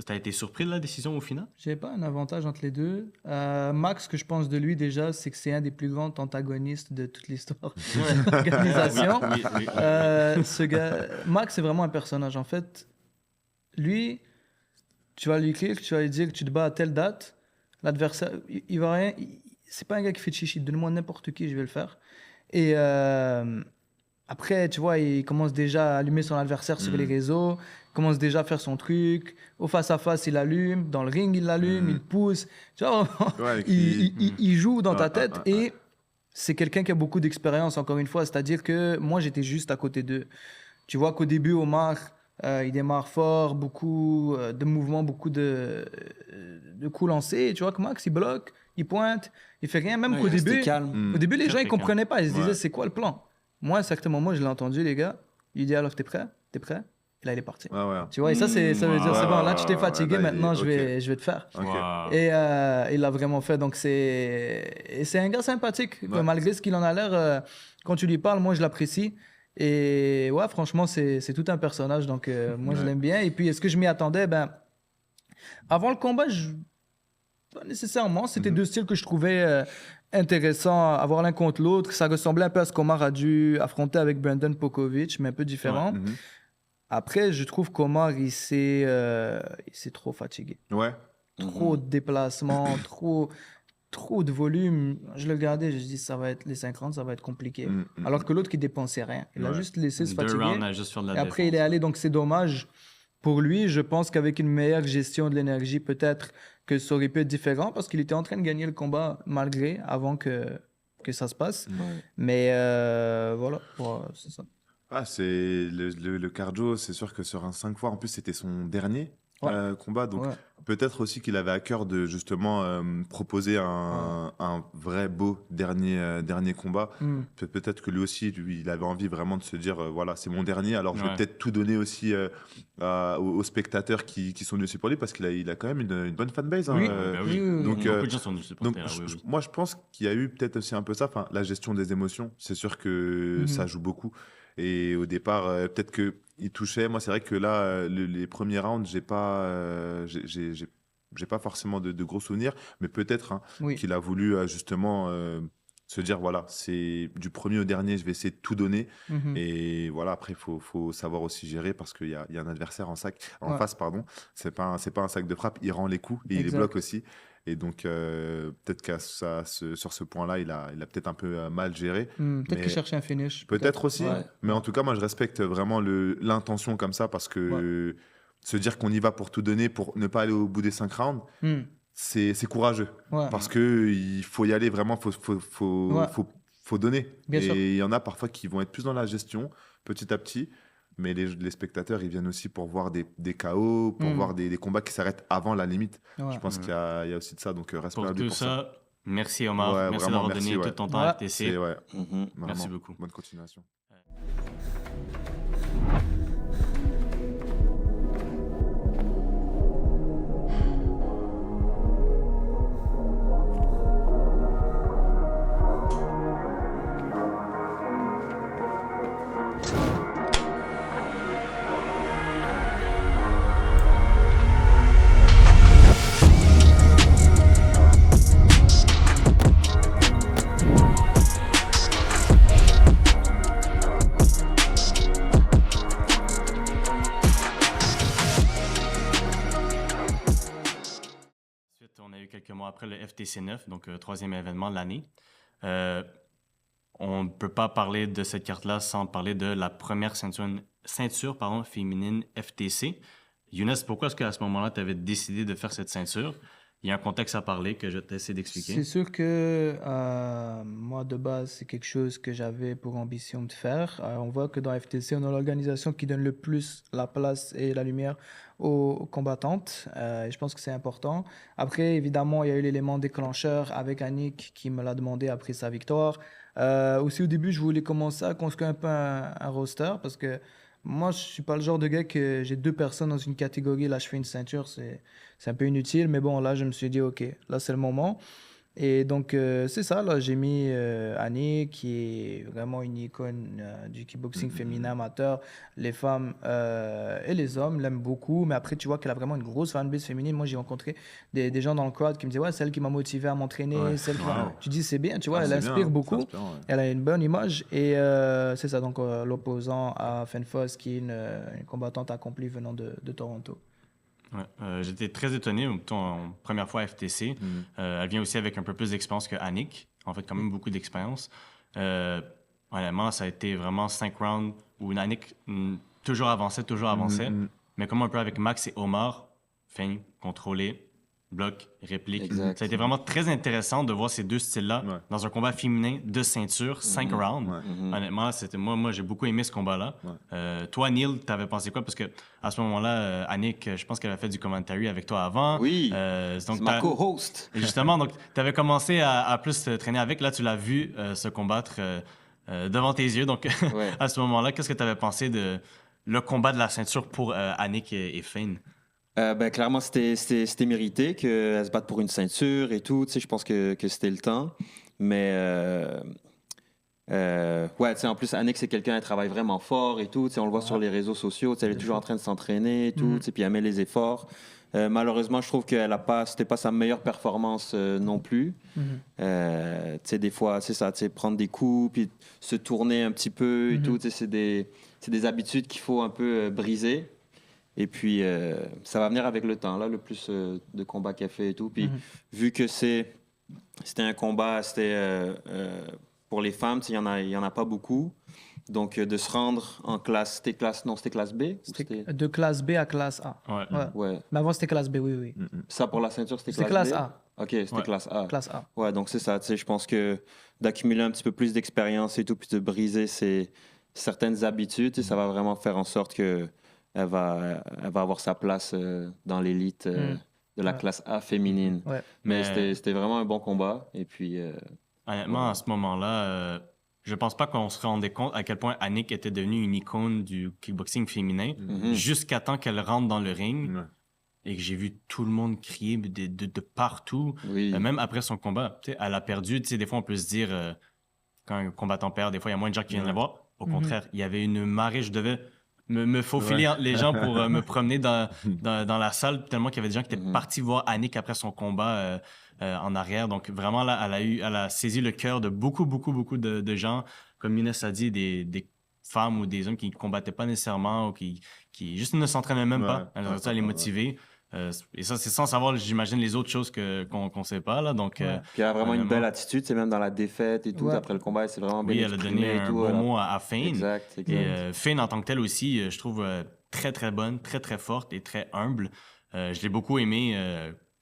Tu as été surpris de la décision au final? J'ai pas un avantage entre les deux. Max, ce que je pense de lui déjà, c'est que c'est un des plus grands antagonistes de toute l'histoire de l'organisation. Oui, oui, oui. Ce gars, Max, c'est vraiment un personnage. En fait, lui, tu vas lui écrire, tu vas lui dire que tu te bats à telle date. L'adversaire, il va rien. C'est pas un gars qui fait de chichi. Donne-moi n'importe qui, je vais le faire. Et après, tu vois, il commence déjà à allumer son adversaire sur les réseaux, il commence déjà à faire son truc. Au face-à-face, il allume. Dans le ring, il allume, il pousse. Tu vois, Ouais, il joue dans ta tête. ouais. Et c'est quelqu'un qui a beaucoup d'expérience, encore une fois. C'est-à-dire que moi, j'étais juste à côté d'eux. Tu vois qu'au début, Omar, il démarre fort, beaucoup de mouvements, beaucoup de coups lancés. Et tu vois que Max, il bloque, il pointe, il fait rien. Même Ouais, qu'au il restait début, calme. au début, les Très, gens, ils très comprenaient pas. Ils se disaient, Ouais. c'est quoi le plan? Moi, à un certain moment, je l'ai entendu, les gars. Il dit, alors, t'es prêt? T'es prêt? Et là, il est parti. Ouais, ouais. Tu vois, et ça, ça veut dire, Ouais, c'est bon, là, ouais, tu t'es ouais, fatigué, là, maintenant, ok. je vais te faire. Ok. Wow. Et il l'a vraiment fait. Donc, et c'est un gars sympathique. Ouais. Malgré ce qu'il en a l'air, quand tu lui parles, moi, je l'apprécie. Et ouais, franchement, c'est tout un personnage. Donc, moi, je Ouais. l'aime bien. Et puis, est-ce que je m'y attendais? Ben, avant le combat, pas nécessairement. C'était deux styles que je trouvais intéressants à voir l'un contre l'autre. Ça ressemblait un peu à ce qu'Omar a dû affronter avec Brandon Pokovic, mais un peu différent. Mhm. Après, je trouve qu'Omar, il s'est trop fatigué. Ouais. Trop de déplacements, trop de volume. Je le regardais, je dis, ça va être les 50, ça va être compliqué. Alors que l'autre qui dépensait rien. Il a Ouais. juste laissé se 2 fatiguer. rounds à juste faire de la Et après, il est défense. allé, donc c'est dommage. Pour lui, je pense qu'avec une meilleure gestion de l'énergie, peut-être que ça aurait pu être différent parce qu'il était en train de gagner le combat malgré, avant que ça se passe. Mais voilà, ouais, c'est ça. Ah, c'est le cardio, c'est sûr que sur un 5 fois, en plus, c'était son dernier Ouais. combat. Donc, Ouais. peut-être aussi qu'il avait à cœur de justement proposer un vrai beau dernier combat. Hmm. Peut-être que lui aussi, il avait envie vraiment de se dire voilà, c'est mon dernier. Alors, je vais Ouais. peut-être tout donner aussi aux spectateurs qui sont venus aussi pour lui parce qu'il a quand même une bonne fanbase. Hein, Oui. Ben oui. Oui. donc, Beaucoup de gens sont venus supporter. donc, là, oui, oui. moi, je pense qu'il y a eu peut-être aussi un peu ça, enfin, la gestion des émotions. C'est sûr que ça joue beaucoup. Et au départ, peut-être qu'il touchait. Moi, c'est vrai que là, les premiers rounds, j'ai pas forcément de gros souvenirs, mais peut-être hein, Oui. qu'il a voulu justement se dire voilà, c'est du premier au dernier, je vais essayer de tout donner. Mhm. Et voilà, après, il faut savoir aussi gérer parce qu'il y a un adversaire en Ouais. face, pardon. C'est pas un sac de frappe, il rend les coups et il les Exact. bloque aussi. Et donc, peut-être sur ce point-là, il a peut-être un peu mal géré. Peut-être Mais qu'il cherchait un finish. Peut-être aussi. Ouais. Mais en tout cas, moi, je respecte vraiment l'intention comme ça parce que se dire qu'on y va pour tout donner, pour ne pas aller au bout des 5 rounds, Hmm. c'est courageux. Ouais. Parce qu'il faut y aller vraiment, Ouais. faut donner. Bien et sûr. il y en a parfois qui vont être plus dans la gestion, petit à petit. Mais les spectateurs, ils viennent aussi pour voir des KO, pour voir des combats qui s'arrêtent avant la limite. Ouais. Je pense qu'il y a aussi de ça. Donc, respect à Pour lui tout pour ça. ça, merci Omar. Ouais, Merci vraiment, d'avoir donné merci, tout ton temps Ouais. à FTC. C'est, ouais, Mhm. Merci vraiment. beaucoup. Bonne continuation. Ensuite, on a eu quelques mois après le FTC 9, donc troisième événement de l'année. On ne peut pas parler de cette carte-là sans parler de la première ceinture féminine FTC. Younes, pourquoi est-ce qu'à ce moment-là, tu avais décidé de faire cette ceinture? Il y a un contexte à parler que je vais essayer d'expliquer. C'est sûr que moi, de base, c'est quelque chose que j'avais pour ambition de faire. On voit que dans FTC, on a l'organisation qui donne le plus la place et la lumière aux combattantes. Et je pense que c'est important. Après, évidemment, il y a eu l'élément déclencheur avec Annick qui me l'a demandé après sa victoire. Aussi, au début, je voulais commencer à construire un peu un roster parce que moi, je suis pas le genre de gars que j'ai deux personnes dans une catégorie. Là, je fais une ceinture, c'est un peu inutile. Mais bon, là, je me suis dit, OK, là, c'est le moment. Et donc, c'est ça. Là, j'ai mis Annie, qui est vraiment une icône du kickboxing féminin amateur. Les femmes et les hommes l'aiment beaucoup. Mais après, tu vois qu'elle a vraiment une grosse fanbase féminine. Moi, j'ai rencontré des gens dans le crowd qui me disaient, ouais, celle qui m'a motivé à m'entraîner. Ouais. Celle qui Wow. Tu dis, c'est bien, tu vois, Ah, elle c'est bien, inspire hein. beaucoup. C'est inspirant, ouais. Elle a une bonne image et c'est ça, donc l'opposant à Fenfoss qui est une combattante accomplie venant de Toronto. Ouais, j'étais très étonné, première fois à FTC. Elle vient aussi avec un peu plus d'expérience que Annick, en fait, quand même beaucoup d'expérience. honnêtement, ça a été vraiment 5 rounds où Annick toujours avançait, mais comme un peu avec Max et Omar, feint, contrôlé, bloc, réplique. Exact. Ça a été vraiment très intéressant de voir ces deux styles-là Ouais. dans un combat féminin de ceinture, 5 rounds. Ouais. Honnêtement, moi j'ai beaucoup aimé ce combat-là. Toi, Neil, t'avais pensé quoi? Parce que à ce moment-là, Annick, je pense qu'elle a fait du commentary avec toi avant. Oui, donc c'est ma co-host. et justement, donc, tu avais commencé à plus te traîner avec. Là, tu l'as vu se combattre devant tes yeux. Donc, Ouais. à ce moment-là, qu'est-ce que tu avais pensé de le combat de la ceinture pour Annick et Fane? Ben, clairement, c'était mérité qu'elle se batte pour une ceinture et tout. Tu sais, je pense que c'était le temps. Mais ouais, tu sais, en plus, Annick, c'est quelqu'un, elle travaille vraiment fort et tout. Tu sais, on le voit sur les réseaux sociaux. Tu sais, elle est toujours en train de s'entraîner et tout. Tu sais, puis elle met les efforts. Malheureusement, je trouve que c'était pas sa meilleure performance non plus. Tu sais, des fois, c'est ça, tu sais, prendre des coups, puis se tourner un petit peu et tout. Tu sais, c'est des habitudes qu'il faut un peu briser. Et puis, ça va venir avec le temps, là, le plus de combats qu'elle fait et tout. Puis, vu que c'était un combat, pour les femmes, il y en a pas beaucoup. Donc, de se rendre en classe, c'était classe B? Ou C'était de classe B à classe A. Ouais. Ouais. Ouais. Mais avant, c'était classe B, oui. Ça, pour la ceinture, c'était C'était classe classe B? A. OK, c'était Ouais. classe A. Classe A. Ouais, donc c'est ça, tu sais, je pense que d'accumuler un petit peu plus d'expérience et tout, puis de briser certaines habitudes, tu sais, ça va vraiment faire en sorte que elle va avoir sa place dans l'élite de la Ouais. classe A féminine. Ouais. Mais Mais- c'était vraiment un bon combat. Et puis, Honnêtement, à ce moment-là, je pense pas qu'on se rendait compte à quel point Annick était devenue une icône du kickboxing féminin jusqu'à temps qu'elle rentre dans le ring Ouais. et que j'ai vu tout le monde crier de partout. oui. Même après son combat, tu sais, elle a perdu. Tu sais, des fois, on peut se dire, quand un combattant perd, des fois, il y a moins de gens qui viennent le voir. Au contraire, il y avait une marée. Je devais me faufiler entre les gens pour me promener dans la salle, tellement qu'il y avait des gens qui étaient partis voir Annick après son combat en arrière. Donc, vraiment, là, elle a saisi le cœur de beaucoup de gens. Comme Younes a dit, des femmes ou des hommes qui ne combattaient pas nécessairement ou qui juste ne s'entraînaient même pas. Elle a réussi à les motiver. Et ça, c'est sans savoir, j'imagine, les autres choses qu'on ne sait pas. Là. Donc, Puis elle a vraiment une honnêtement, belle attitude, c'est même dans la défaite et tout. Ouais. Après le combat, elle s'est vraiment bien oui, elle a exprimée donné et un tout. bon Elle a- mot à Fane. Exact, Et exact. Fane, en tant que telle aussi, je trouve très bonne, très forte et très humble. Je l'ai beaucoup aimé.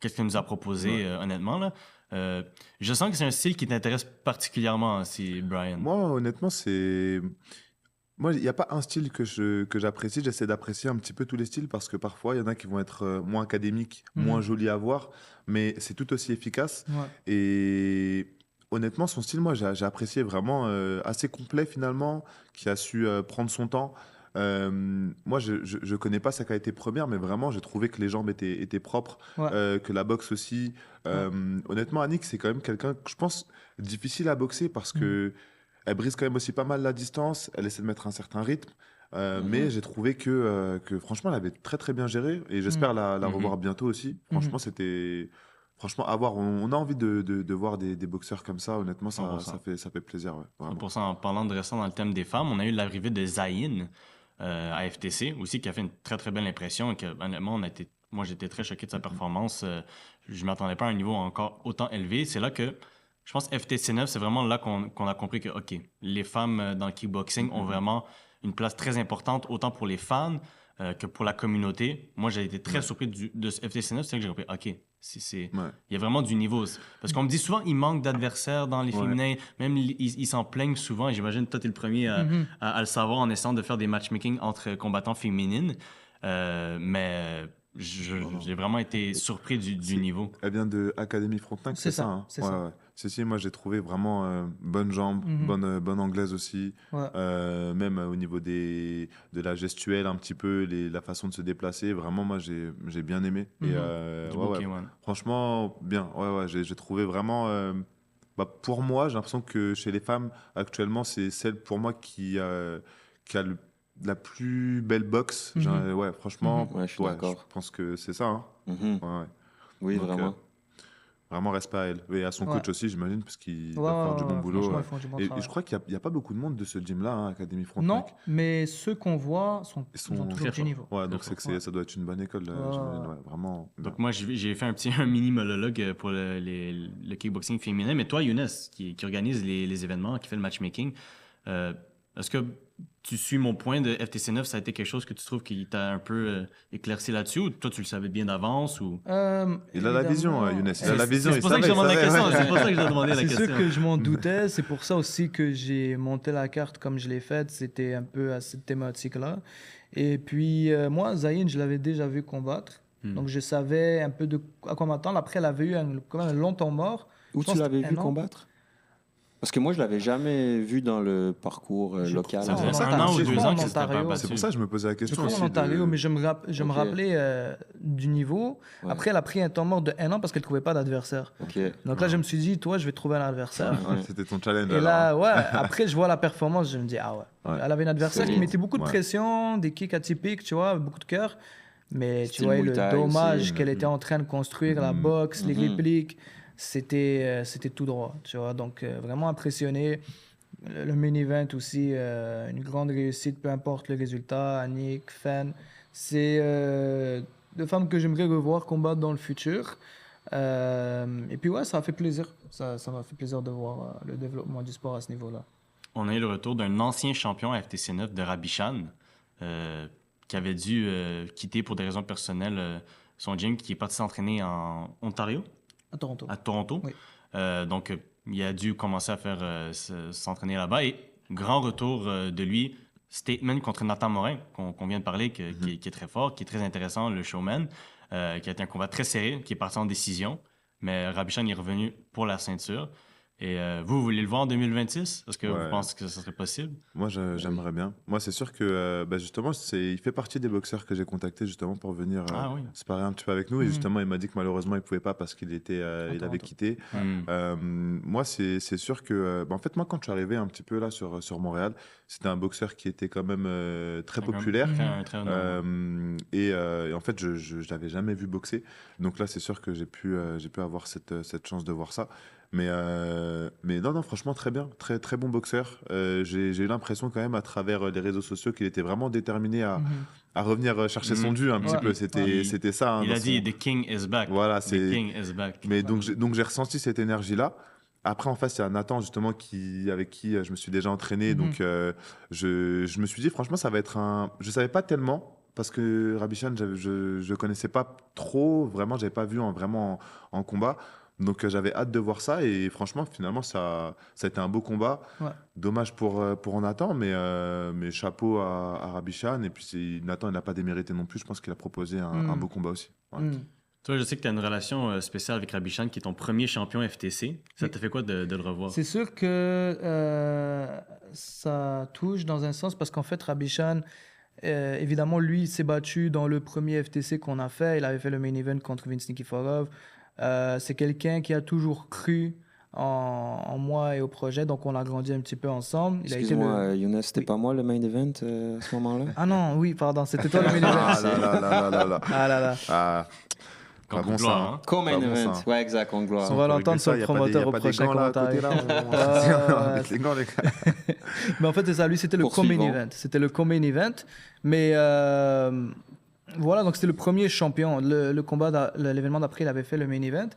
Qu'est-ce qu'elle nous a proposé, honnêtement. Là. Je sens que c'est un style qui t'intéresse particulièrement aussi, Brian. Moi, honnêtement, Moi, il n'y a pas un style que j'apprécie. J'essaie d'apprécier un petit peu tous les styles parce que parfois, il y en a qui vont être moins académiques, moins jolis à voir, mais c'est tout aussi efficace. Ouais. Et honnêtement, son style, moi, j'ai apprécié vraiment assez complet finalement, qui a su prendre son temps. Moi, je connais pas sa qualité première, mais vraiment, j'ai trouvé que les jambes étaient propres, Ouais. que la boxe aussi. Honnêtement, Annick, c'est quand même quelqu'un que je pense difficile à boxer parce que elle brise quand même aussi pas mal la distance. Elle essaie de mettre un certain rythme. Mais j'ai trouvé que franchement, elle avait très bien géré et j'espère la revoir bientôt aussi. Franchement, c'était. Franchement, on a envie de voir des boxeurs comme ça. Honnêtement, ça 100%. fait plaisir. Ouais, vraiment. 100%. En parlant de restant dans le thème des femmes, on a eu l'arrivée de Zayn à FTC aussi, qui a fait une très belle impression. Et que, honnêtement, moi, j'étais très choqué de sa performance. Je ne m'attendais pas à un niveau encore autant élevé. C'est là que, je pense, FTC 9, c'est vraiment là qu'on a compris que, OK, les femmes dans le kickboxing ont vraiment une place très importante, autant pour les fans que pour la communauté. Moi, j'ai été très surpris de ce FTC 9. C'est là que j'ai compris, OK, il y a vraiment du niveau. Parce qu'on me dit souvent, il manque d'adversaires dans les féminins. Même, ils s'en plaignent souvent. Et j'imagine, toi, tu es le premier à le savoir en essayant de faire des matchmaking entre combattants féminines. Mais j'ai vraiment été surpris du niveau. Elle vient de Académie Frontenac, C'est ça, hein? c'est Ouais, ça. ouais. Si, moi j'ai trouvé vraiment bonne jambe, bonne anglaise aussi. Ouais. Même au niveau de la gestuelle, un petit peu, la façon de se déplacer. Vraiment, moi j'ai bien aimé. Et Du bouquet, ouais. franchement, bien. Ouais, j'ai trouvé vraiment. Pour moi, j'ai l'impression que chez les femmes, actuellement, c'est celle pour moi qui a la plus belle boxe. Ouais, franchement, Ouais, je suis d'accord. je pense que c'est ça. Hein. Mhm. Ouais. Oui, Donc, vraiment. Vraiment, respect à elle. Et à son Ouais. coach aussi, j'imagine, parce qu'il Ouais, doit faire du bon boulot. franchement, ils font du bon Et travail. je crois qu'il n'y a pas beaucoup de monde de ce gym-là, hein, Académie Non, Frontenac. mais ceux qu'on voit Ils ils ont sont toujours très du forts. niveau. Ouais, donc Très c'est que fort. Ouais. ça doit être une bonne école, j'imagine. Ouais, vraiment. Donc moi, j'ai fait un mini monologue pour le kickboxing féminin. Mais toi, Younes, qui organise les événements, qui fait le matchmaking, Est-ce que tu suis mon point de FTC 9, ça a été quelque chose que tu trouves qui t'a un peu éclairci là-dessus, ou toi tu le savais bien d'avance ou... Il a la vision, Évidemment, Younes. Il a la vision. C'est il pour ça que je savait, demande la il savait, question. ouais. C'est pour ça que je demandé la C'est question. sûr que je m'en doutais. C'est pour ça aussi que j'ai monté la carte comme je l'ai faite. C'était un peu à cette thématique-là. Et puis, moi, Zayn, je l'avais déjà vu combattre. Donc, je savais un peu à quoi m'attendre. Après, elle avait eu quand même un long temps mort. Où Je tu pense l'avais un vu an. combattre? Parce que moi, je l'avais jamais vu dans le parcours local. Ça Non, faisait non, un an ou je 2 crois ans en qu'il s'était pas Ontario. battu. C'est pour ça que je me posais la Je question crois aussi. en Ontario, mais je me Ok. rappelais du niveau. Ouais. Après, elle a pris un temps mort de 1 an parce qu'elle ne trouvait pas d'adversaire. Ok. Donc là, je me suis dit, toi, je vais trouver un adversaire. Ouais. C'était ton challenge. Et alors. là, ouais, après, je vois la performance, je me dis, ah ouais. Ouais. Elle avait un adversaire qui Solide. mettait beaucoup de Ouais. pression, des kicks atypiques, tu vois, beaucoup de cœur. Mais tu Style vois, Muay le Thai dommage aussi. qu'elle était en train de construire, la boxe, les répliques, c'était tout droit, tu vois. Donc, vraiment impressionné. Le main event aussi, une grande réussite, peu importe le résultat. Annick, Fan, c'est deux femmes que j'aimerais revoir combattre dans le futur. Et puis ouais, ça a fait plaisir. Ça m'a fait plaisir de voir le développement du sport à ce niveau-là. On a eu le retour d'un ancien champion à FTC 9 de Rabichan, qui avait dû quitter pour des raisons personnelles son gym, qui est parti s'entraîner en Ontario, À Toronto. à Toronto. Oui. Donc, il a dû commencer à faire s'entraîner là-bas. Et grand retour de lui, statement contre Nathan Morin, qu'on vient de parler, qui est très fort, qui est très intéressant, le showman, qui a été un combat très serré, qui est parti en décision. Mais Rabichan est revenu pour la ceinture. Et vous voulez le voir en 2026? Est-ce que vous Ouais. pensez que ça serait possible? Moi, j'aimerais bien. Moi, c'est sûr que justement, il fait partie des boxeurs que j'ai contactés justement pour venir Ah oui. sparer un petit peu avec nous. Et justement, il m'a dit que malheureusement, il pouvait pas parce qu'il il avait Toronto. quitté. Moi, c'est sûr que, en fait, moi, quand je suis arrivé un petit peu là sur Montréal, c'était un boxeur qui était quand même très populaire. Très honnête. Et en fait, je l'avais jamais vu boxer. Donc là, c'est sûr que j'ai pu avoir cette chance de voir ça. Mais non, franchement, très bien. Très, très bon boxeur. J'ai eu l'impression quand même à travers les réseaux sociaux qu'il était vraiment déterminé à revenir chercher son dû un petit Ouais. peu. C'était ça. hein, Il dans a dit son- The King is back. Voilà, The c'est... King is back. Mais donc j'ai ressenti cette énergie-là. Après, en face, il y a Nathan, justement, avec qui je me suis déjà entraîné. Donc, je me suis dit, franchement, ça va être un... Je ne savais pas tellement, parce que Rabichan, je ne connaissais pas trop. Vraiment, je n'avais pas vu vraiment en combat. Donc, j'avais hâte de voir ça. Et franchement, finalement, ça a été un beau combat. Ouais. Dommage pour Nathan, mais chapeau à Rabichan. Et puis, Nathan, il n'a pas démérité non plus. Je pense qu'il a proposé un beau combat aussi. Ouais. Toi, je sais que tu as une relation spéciale avec Rabichan, qui est ton premier champion FTC. Ça Oui. te fait quoi de le revoir? C'est sûr que ça touche dans un sens parce qu'en fait, Rabichan, évidemment, lui, il s'est battu dans le premier FTC qu'on a fait. Il avait fait le main event contre Vince Nikiforov. C'est quelqu'un qui a toujours cru en moi et au projet, donc on a grandi un petit peu ensemble. Il a été Excuse-moi, Younes, c'était Oui. pas moi le main event à ce moment-là? Ah non, oui, pardon, c'était toi le main Ah event. là là là là là. Ah là là. Ah, Contre pas bon gloire, ça. hein? Co-main Pas bon, event. ça. Ouais, exact, on gloire. On va l'entendre sur le promoteur au prochain commentaire. Les gants, les gars. Mais en fait, c'est ça, lui, c'était le co-main Poursuivons. event. C'était le co-main event. Mais voilà, donc c'était le premier champion. Le combat, l'événement d'après, il avait fait le main event.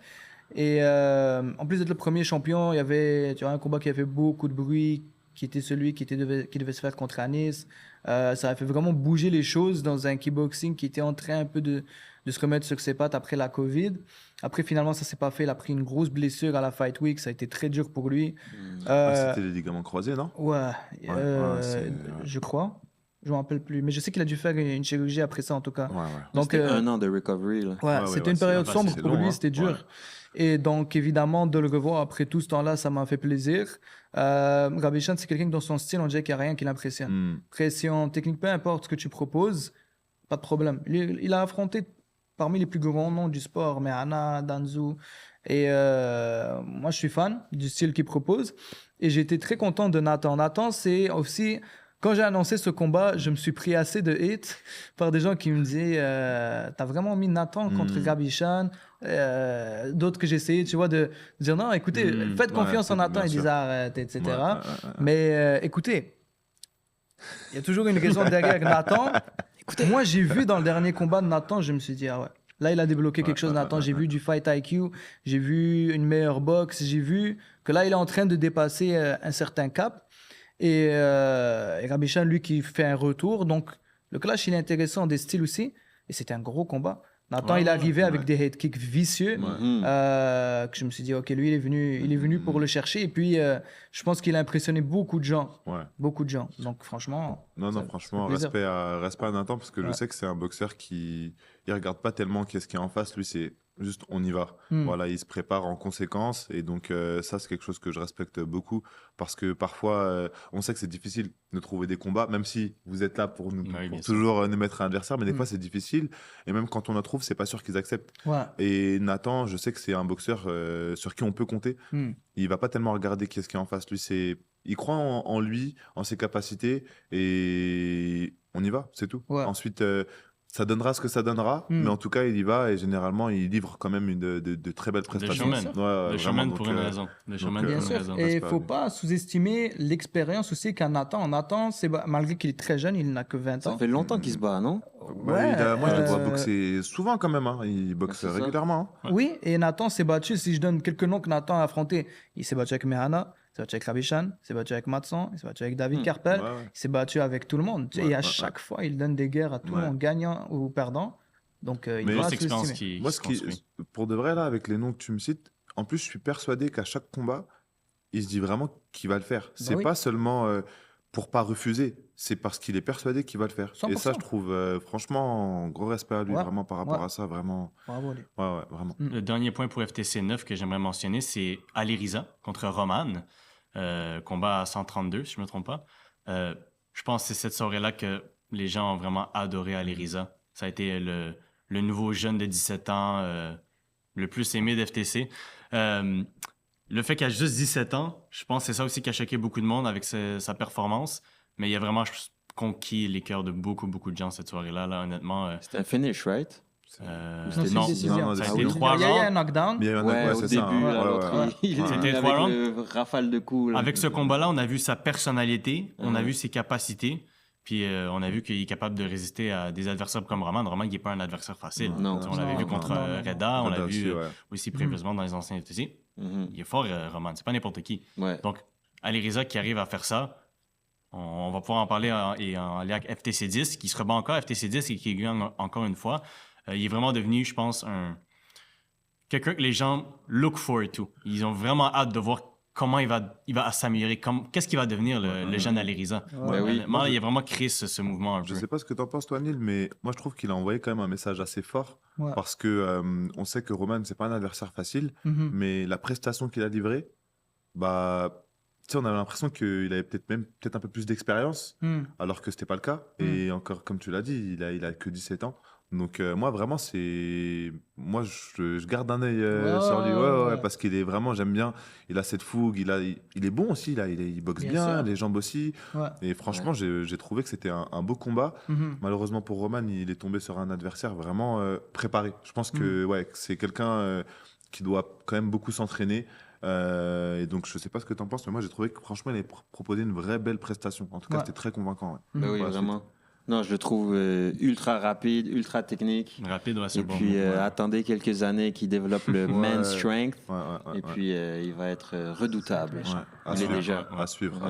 Et en plus d'être le premier champion, il y avait un combat qui a fait beaucoup de bruit, qui était celui qui devait se faire contre Anis. Ça a fait vraiment bouger les choses dans un kickboxing qui était en train un peu de se remettre sur ses pattes après la Covid. Après, finalement, ça s'est pas fait. Il a pris une grosse blessure à la Fight Week. Ça a été très dur pour lui. C'était les ligaments croisés, non? Ouais, c'est- je crois. Je ne me rappelle plus. Mais je sais qu'il a dû faire une chirurgie après ça, en tout cas. Ouais. Donc, C'était un an de recovery, là. ouais, Ouais, c'était une période c'est- sombre c'est pour long, lui, hein. c'était dur. Ouais. Et donc, évidemment, de le revoir après tout ce temps-là, ça m'a fait plaisir. Rabichan, c'est quelqu'un que dans son style, on dirait qu'il n'y a rien qui l'impressionne. Pression, technique, peu importe ce que tu proposes, pas de problème. Il a affronté parmi les plus grands noms du sport, Mehana, Danzou. Et moi, je suis fan du style qu'il propose. Et j'ai été très content de Nathan. Nathan, c'est aussi... Quand j'ai annoncé ce combat, je me suis pris assez de hate par des gens qui me disaient t'as vraiment mis Nathan contre Rabichan. D'autres que j'ai essayé, tu vois, de dire non, écoutez, faites confiance en Nathan. bien Ils sûr. disent arrête, etc. Ouais. Mais écoutez, il y a toujours une raison derrière Nathan. Moi, j'ai vu dans le dernier combat de Nathan, je me suis dit ah ouais. Là, il a débloqué quelque chose, Nathan. J'ai vu du fight IQ, j'ai vu une meilleure boxe, j'ai vu que là, il est en train de dépasser un certain cap. et Rabichan, lui, qui fait un retour. Donc, le clash, il est intéressant des styles aussi. Et c'était un gros combat. Nathan, il est arrivé avec des head kicks vicieux. Que je me suis dit, OK, lui, il est venu pour le chercher. Et puis, je pense qu'il a impressionné beaucoup de gens. Ouais. Beaucoup de gens. Donc, franchement. Non, franchement, respect à Nathan, parce que je sais que c'est un boxeur qui ne regarde pas tellement qu'est-ce qu'il y a en face. Lui, c'est juste on y va. Voilà, il se prépare en conséquence. Et donc, ça, c'est quelque chose que je respecte beaucoup, parce que parfois, on sait que c'est difficile de trouver des combats, même si vous êtes là pour toujours nous mettre un adversaire, mais des fois, c'est difficile. Et même quand on en trouve, c'est pas sûr qu'ils acceptent. Ouais. Et Nathan, je sais que c'est un boxeur sur qui on peut compter. Il va pas tellement regarder qu'est-ce qu'il y a en face. Lui, il croit en lui, en ses capacités, et on y va, c'est tout. Ouais. Ensuite, ça donnera ce que ça donnera, mais en tout cas, il y va, et généralement, il livre quand même de très belles prestations. Des showman pour une raison. Des showman pour Bien une sûr. raison. Et il ne faut pas sous-estimer l'expérience aussi qu'a Nathan. Nathan, malgré qu'il est très jeune, il n'a que 20 ans. Ça fait longtemps qu'il se bat, non? Ouais, moi, je le vois boxer souvent quand même. Hein. Il boxe régulièrement. Hein. Oui, et Nathan s'est battu. Si je donne quelques noms que Nathan a affrontés, il s'est battu avec Mehana, il s'est battu avec Rabichan, il s'est battu avec Matson, il s'est battu avec David Karpel, il s'est battu avec tout le monde. Et à chaque fois, il donne des guerres à tout le monde, gagnant ou perdant. Donc, il doit sous-estimer. Moi, pour de vrai, là, avec les noms que tu me cites, en plus, je suis persuadé qu'à chaque combat, il se dit vraiment qu'il va le faire. C'est pas seulement pour pas refuser, c'est parce qu'il est persuadé qu'il va le faire. 100%. Et ça, je trouve franchement gros respect à lui, vraiment par rapport à ça, vraiment. Bravo, lui. Ouais, vraiment. Le dernier point pour FTC 9 que j'aimerais mentionner, c'est Ali Riza contre Roman, combat à 132, si je ne me trompe pas. Je pense que c'est cette soirée-là que les gens ont vraiment adoré Ali Riza. Ça a été le nouveau jeune de 17 ans, le plus aimé d'FTC. Le fait qu'il a juste 17 ans, je pense que c'est ça aussi qui a choqué beaucoup de monde avec sa performance. Mais il a vraiment conquis les cœurs de beaucoup de gens cette soirée-là. Là, honnêtement. C'était un finish, right? Non, ça a été 3 rounds. Il y a eu un knockdown. Il y a eu un knockdown, au début, C'était 3 rounds. Le rafale de coups. Avec ce combat-là, on a vu sa personnalité, on a vu ses capacités. Puis on a vu qu'il est capable de résister à des adversaires comme Roman. Roman, il n'est pas un adversaire facile. On l'avait vu contre Reda, on l'a vu aussi prévieusement dans les anciens FTC. Il est fort, Roman. C'est pas n'importe qui. Donc, Ali Riza qui arrive à faire ça, on va pouvoir en parler et en aller avec FTC 10, qui se rebat encore à FTC 10 et qui gagne encore une fois. Il est vraiment devenu, je pense, quelqu'un que les gens look forward to. Ils ont vraiment hâte de voir comment il va s'améliorer, qu'est-ce qu'il va devenir le jeune Ali Riza. Il a vraiment créé ce mouvement un peu. Je sais pas ce que tu en penses, toi, Neil, mais moi je trouve qu'il a envoyé quand même un message assez fort parce que on sait que Roman c'est pas un adversaire facile, mais la prestation qu'il a livrée, bah on avait l'impression qu'il avait peut-être un peu plus d'expérience, alors que c'était pas le cas. Et encore, comme tu l'as dit, il a que 17 ans. Donc moi vraiment je garde un œil sur lui parce qu'il est vraiment, j'aime bien, il a cette fougue, il est bon aussi, il boxe bien, les jambes aussi, et franchement j'ai trouvé que c'était un beau combat. Malheureusement pour Roman, il est tombé sur un adversaire vraiment préparé. Je pense que c'est quelqu'un qui doit quand même beaucoup s'entraîner, et donc je sais pas ce que tu en penses, mais moi j'ai trouvé que franchement il avait proposé une vraie belle prestation. En tout cas c'était très convaincant. Oui, vraiment. Non, je le trouve ultra rapide, ultra technique. Rapide, c'est bon. Et puis, attendez quelques années qu'il développe le man strength. Et puis, il va être redoutable. Il est déjà. À suivre.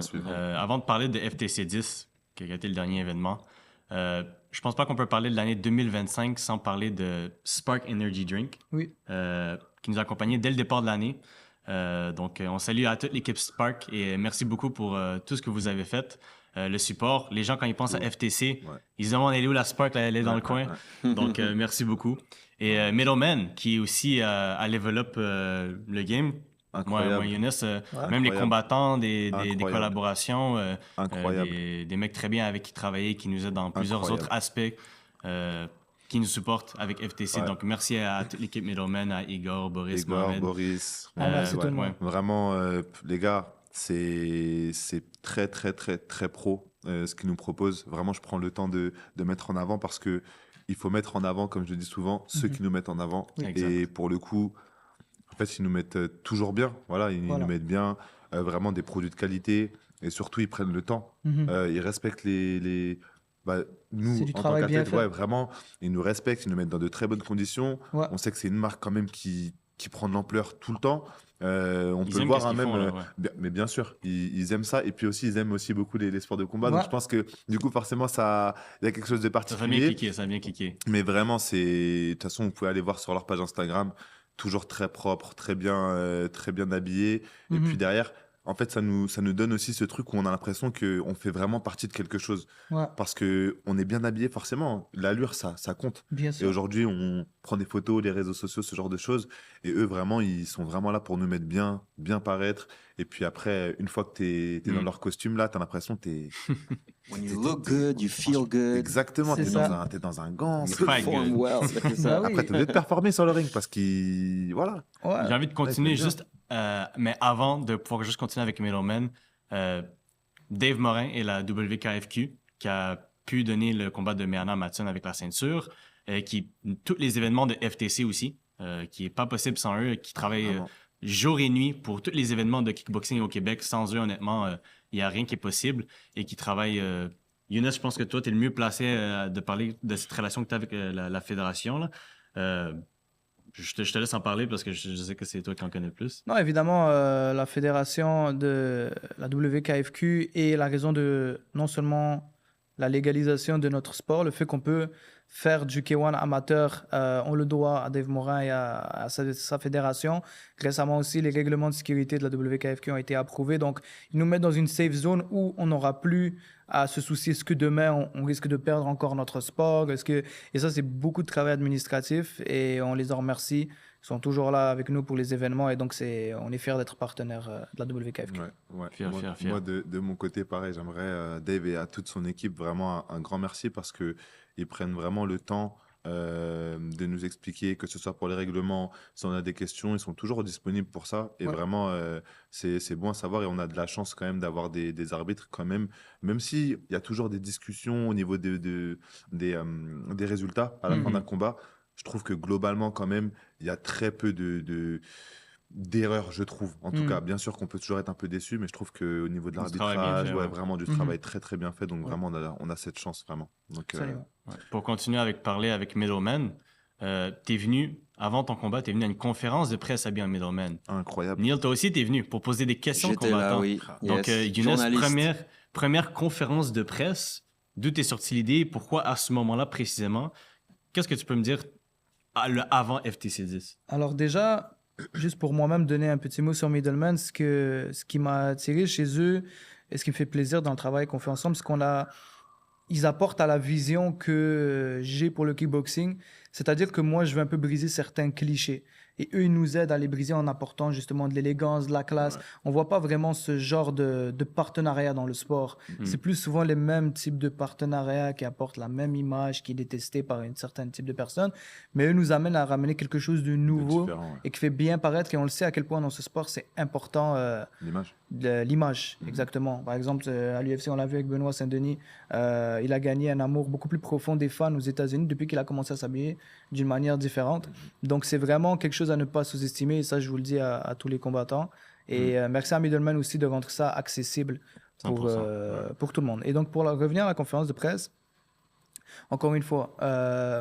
Avant de parler de FTC 10, qui a été le dernier événement, je pense pas qu'on peut parler de l'année 2025 sans parler de Spark Energy Drink, qui nous a accompagnés dès le départ de l'année. Donc, on salue à toute l'équipe Spark et merci beaucoup pour tout ce que vous avez fait. Le support. Les gens, quand ils pensent à FTC, ils se demandent elle est où la Spark, elle est dans le coin. Donc, merci beaucoup. Et Middleman, qui aussi a level up le game. Moi, Younes, même les combattants, des collaborations, des mecs très bien avec qui travailler, qui nous aident dans plusieurs autres aspects, qui nous supportent avec FTC. Donc, merci à toute l'équipe Middleman, à Igor, Boris, Mohamed. Merci tout le monde. Vraiment, les gars, c'est très, très, très, très pro ce qu'ils nous proposent. Vraiment, je prends le temps de mettre en avant parce qu'il faut mettre en avant, comme je le dis souvent, ceux qui nous mettent en avant. Et pour le coup, en fait, ils nous mettent toujours bien. Ils nous mettent bien, vraiment des produits de qualité. Et surtout, ils prennent le temps. Ils respectent nous, du en tant travail bien qu'athlètes, fait. vraiment, ils nous respectent, ils nous mettent dans de très bonnes conditions. On sait que c'est une marque quand même qui qui prend de l'ampleur tout le temps. On Ils peut le aiment voir, qu'est-ce hein, qu'ils même. font, là, ouais. Mais bien sûr, ils aiment ça. Et puis aussi, ils aiment aussi beaucoup les sports de combat. Donc Ouais. je pense que du coup, forcément, il y a quelque chose de Ça va bien particulier. cliquer, ça va bien cliquer. Mais vraiment, de toute façon, vous pouvez aller voir sur leur page Instagram, toujours très propre, très bien habillé. Et puis Mhm. derrière, en fait, ça nous donne aussi ce truc où on a l'impression qu'on fait vraiment partie de quelque chose. Ouais, Parce qu'on est bien habillé, forcément. L'allure, ça compte. bien Et sûr. aujourd'hui, on prend des photos, les réseaux sociaux, ce genre de choses. Et eux, vraiment, ils sont vraiment là pour nous mettre bien paraître. Et puis après, une fois que t'es dans Mm. leur costume, là, t'as l'impression que t'es. When t'es- you t'es- look t'es- good, you feel good. Exactement, C'est t'es ça. t'es dans un gant. You c'est- fight Perform good. well. C'est Bah ça. oui. Après, t'es obligé de performer sur le ring parce qu'il. Voilà. Ouais. J'ai envie de continuer Ouais, c'est bien. juste, mais avant de pouvoir juste continuer avec Middleman, Dave Morin et la WKFQ qui a pu donner le combat de Meana Matson avec la ceinture, tous les événements de FTC aussi, qui est pas possible sans eux, qui travaillent Vraiment. jour et nuit pour tous les événements de kickboxing au Québec. Sans eux, honnêtement, il n'y a rien qui est possible et qui travaillent. Younes, je pense que toi, tu es le mieux placé de parler de cette relation que tu as avec la fédération, là. Je te laisse en parler parce que je sais que c'est toi qui en connais le plus. Non, évidemment, la fédération de la WKFQ est la raison de non seulement la légalisation de notre sport, le fait qu'on peut faire du K1 amateur, on le doit à Dave Morin et à sa fédération. Récemment aussi, les règlements de sécurité de la WKFQ ont été approuvés. Donc, ils nous mettent dans une safe zone où on n'aura plus à se soucier est-ce que demain, on risque de perdre encore notre sport. Et ça, c'est beaucoup de travail administratif et on les en remercie. Ils sont toujours là avec nous pour les événements et donc on est fiers d'être partenaire de la WKFQ. Ouais. Fier, moi, fier, fier. moi, de mon côté, pareil, j'aimerais Dave et à toute son équipe vraiment un grand merci parce qu'ils prennent vraiment le temps de nous expliquer, que ce soit pour les règlements, si on a des questions, ils sont toujours disponibles pour ça. Et Ouais. vraiment, c'est bon à savoir et on a de la chance quand même d'avoir des arbitres quand même s'il y a toujours des discussions au niveau des résultats à la fin Mhm. d'un combat. Je trouve que globalement, quand même, il y a très peu d'erreurs, je trouve. En tout Mhm. cas, bien sûr qu'on peut toujours être un peu déçu, mais je trouve qu'au niveau de Du travail bien l'arbitrage, fait, ouais, ouais. vraiment du Mhm. travail très très bien fait. Donc Ouais. vraiment, on a cette chance, vraiment. Donc, Absolument. Ouais. Pour continuer avec parler avec Middleman, t'es venu, avant ton combat, t'es venu à une conférence de presse habillé en Middleman. incroyable. Neil, toi aussi, t'es venu pour poser des questions aux J'étais là, combattants. oui. Donc, Yes. Younes, Journaliste. première conférence de presse, d'où t'es sorti l'idée, pourquoi à ce moment-là précisément? Qu'est-ce que tu peux me dire le avant FTC 10? Alors déjà, juste pour moi-même donner un petit mot sur Middleman, ce qui m'a attiré chez eux et ce qui me fait plaisir dans le travail qu'on fait ensemble, c'est ils apportent à la vision que j'ai pour le kickboxing. C'est-à-dire que moi, je veux un peu briser certains clichés. Et eux, ils nous aident à les briser en apportant justement de l'élégance, de la classe. Ouais. On voit pas vraiment ce genre de partenariat dans le sport. Mhm. C'est plus souvent les mêmes types de partenariats qui apportent la même image, qui est détestée par un certain type de personnes. Mais eux nous amènent à ramener quelque chose de De nouveau différent, ouais. et qui fait bien paraître. Et on le sait à quel point dans ce sport, c'est important. L'image. L'image, exactement. Par exemple, à l'UFC, on l'a vu avec Benoît Saint-Denis, il a gagné un amour beaucoup plus profond des fans aux États-Unis depuis qu'il a commencé à s'habiller d'une manière différente. Donc, c'est vraiment quelque chose à ne pas sous-estimer, et ça, je vous le dis à tous les combattants. Et merci à Middleman aussi de rendre ça accessible pour 100%, pour tout le monde. Et donc, pour revenir à la conférence de presse, encore une fois,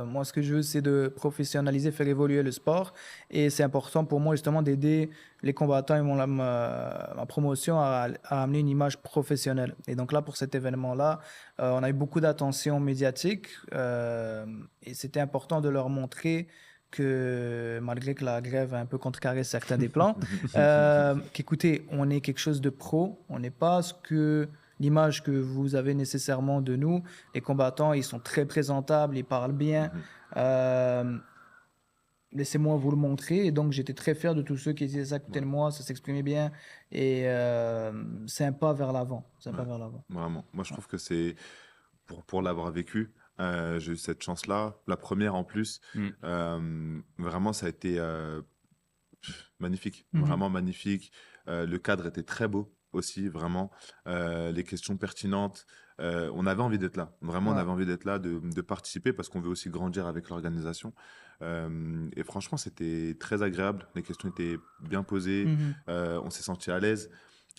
moi, ce que je veux, c'est de professionnaliser, faire évoluer le sport. Et c'est important pour moi, justement, d'aider les combattants et ma promotion à amener une image professionnelle. Et donc là, pour cet événement-là, on a eu beaucoup d'attention médiatique. Et c'était important de leur montrer que, malgré que la grève a un peu contrecarré certains des plans, qu'écoutez, on est quelque chose de pro. On n'est pas l'image que vous avez nécessairement de nous. Les combattants, ils sont très présentables, ils parlent bien. Laissez-moi vous le montrer. Et donc, j'étais très fier de tous ceux qui étaient à côté de moi, ça s'exprimait bien. Et c'est un pas vers l'avant. C'est un pas vers l'avant. Vraiment. Moi, je trouve que c'est, pour l'avoir vécu, j'ai eu cette chance-là. La première en plus, vraiment, ça a été magnifique. Mhm. Vraiment magnifique. Le cadre était très beau aussi, vraiment. Les questions pertinentes. On avait envie d'être là. Vraiment, on Ouais. avait envie d'être là, de participer parce qu'on veut aussi grandir avec l'organisation. Et franchement, c'était très agréable. Les questions étaient bien posées. Mhm. On s'est senti à l'aise.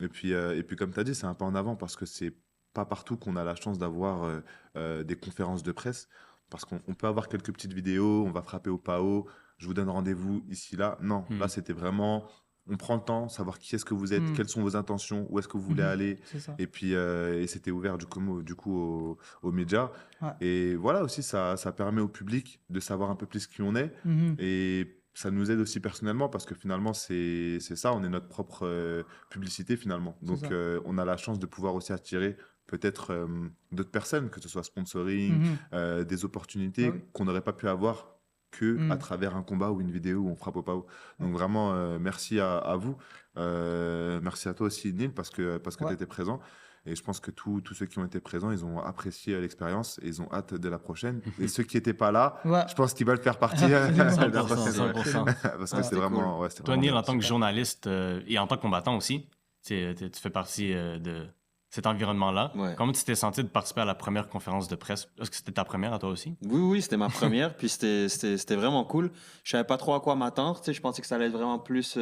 Et puis, comme tu as dit, c'est un pas en avant parce que c'est pas partout qu'on a la chance d'avoir des conférences de presse. Parce qu'on peut avoir quelques petites vidéos, on va frapper au PAO, je vous donne rendez-vous ici, là. Non, là, c'était vraiment, on prend le temps, savoir qui est-ce que vous êtes, quelles sont vos intentions, où est-ce que vous voulez aller. C'est ça. Et puis, et c'était ouvert du coup aux médias. Ouais. Et voilà aussi, ça permet au public de savoir un peu plus qui on est. Et ça nous aide aussi personnellement parce que finalement, c'est ça, on est notre propre publicité finalement. Donc, ça. on a la chance de pouvoir aussi attirer peut-être d'autres personnes, que ce soit sponsoring, des opportunités Ah oui. qu'on n'aurait pas pu avoir que à travers un combat ou une vidéo où on frappe au PAO. Donc vraiment, merci à vous. Merci à toi aussi, Neil, parce que tu étais présent. Et je pense que tous ceux qui ont été présents, ils ont apprécié l'expérience et ils ont hâte de la prochaine. Et ceux qui n'étaient pas là, Ouais. je pense qu'ils veulent faire partie de la 100%, prochaine. 100%. Parce que c'est vraiment, c'était Toi, vraiment Neil, bien. en tant que journaliste et en tant que combattant aussi, tu fais partie de cet environnement-là. Ouais. Comment tu t'es senti de participer à la première conférence de presse? Est-ce que c'était ta première à toi aussi? Oui, c'était ma première, puis c'était vraiment cool. Je savais pas trop à quoi m'attendre, tu sais, je pensais que ça allait être vraiment plus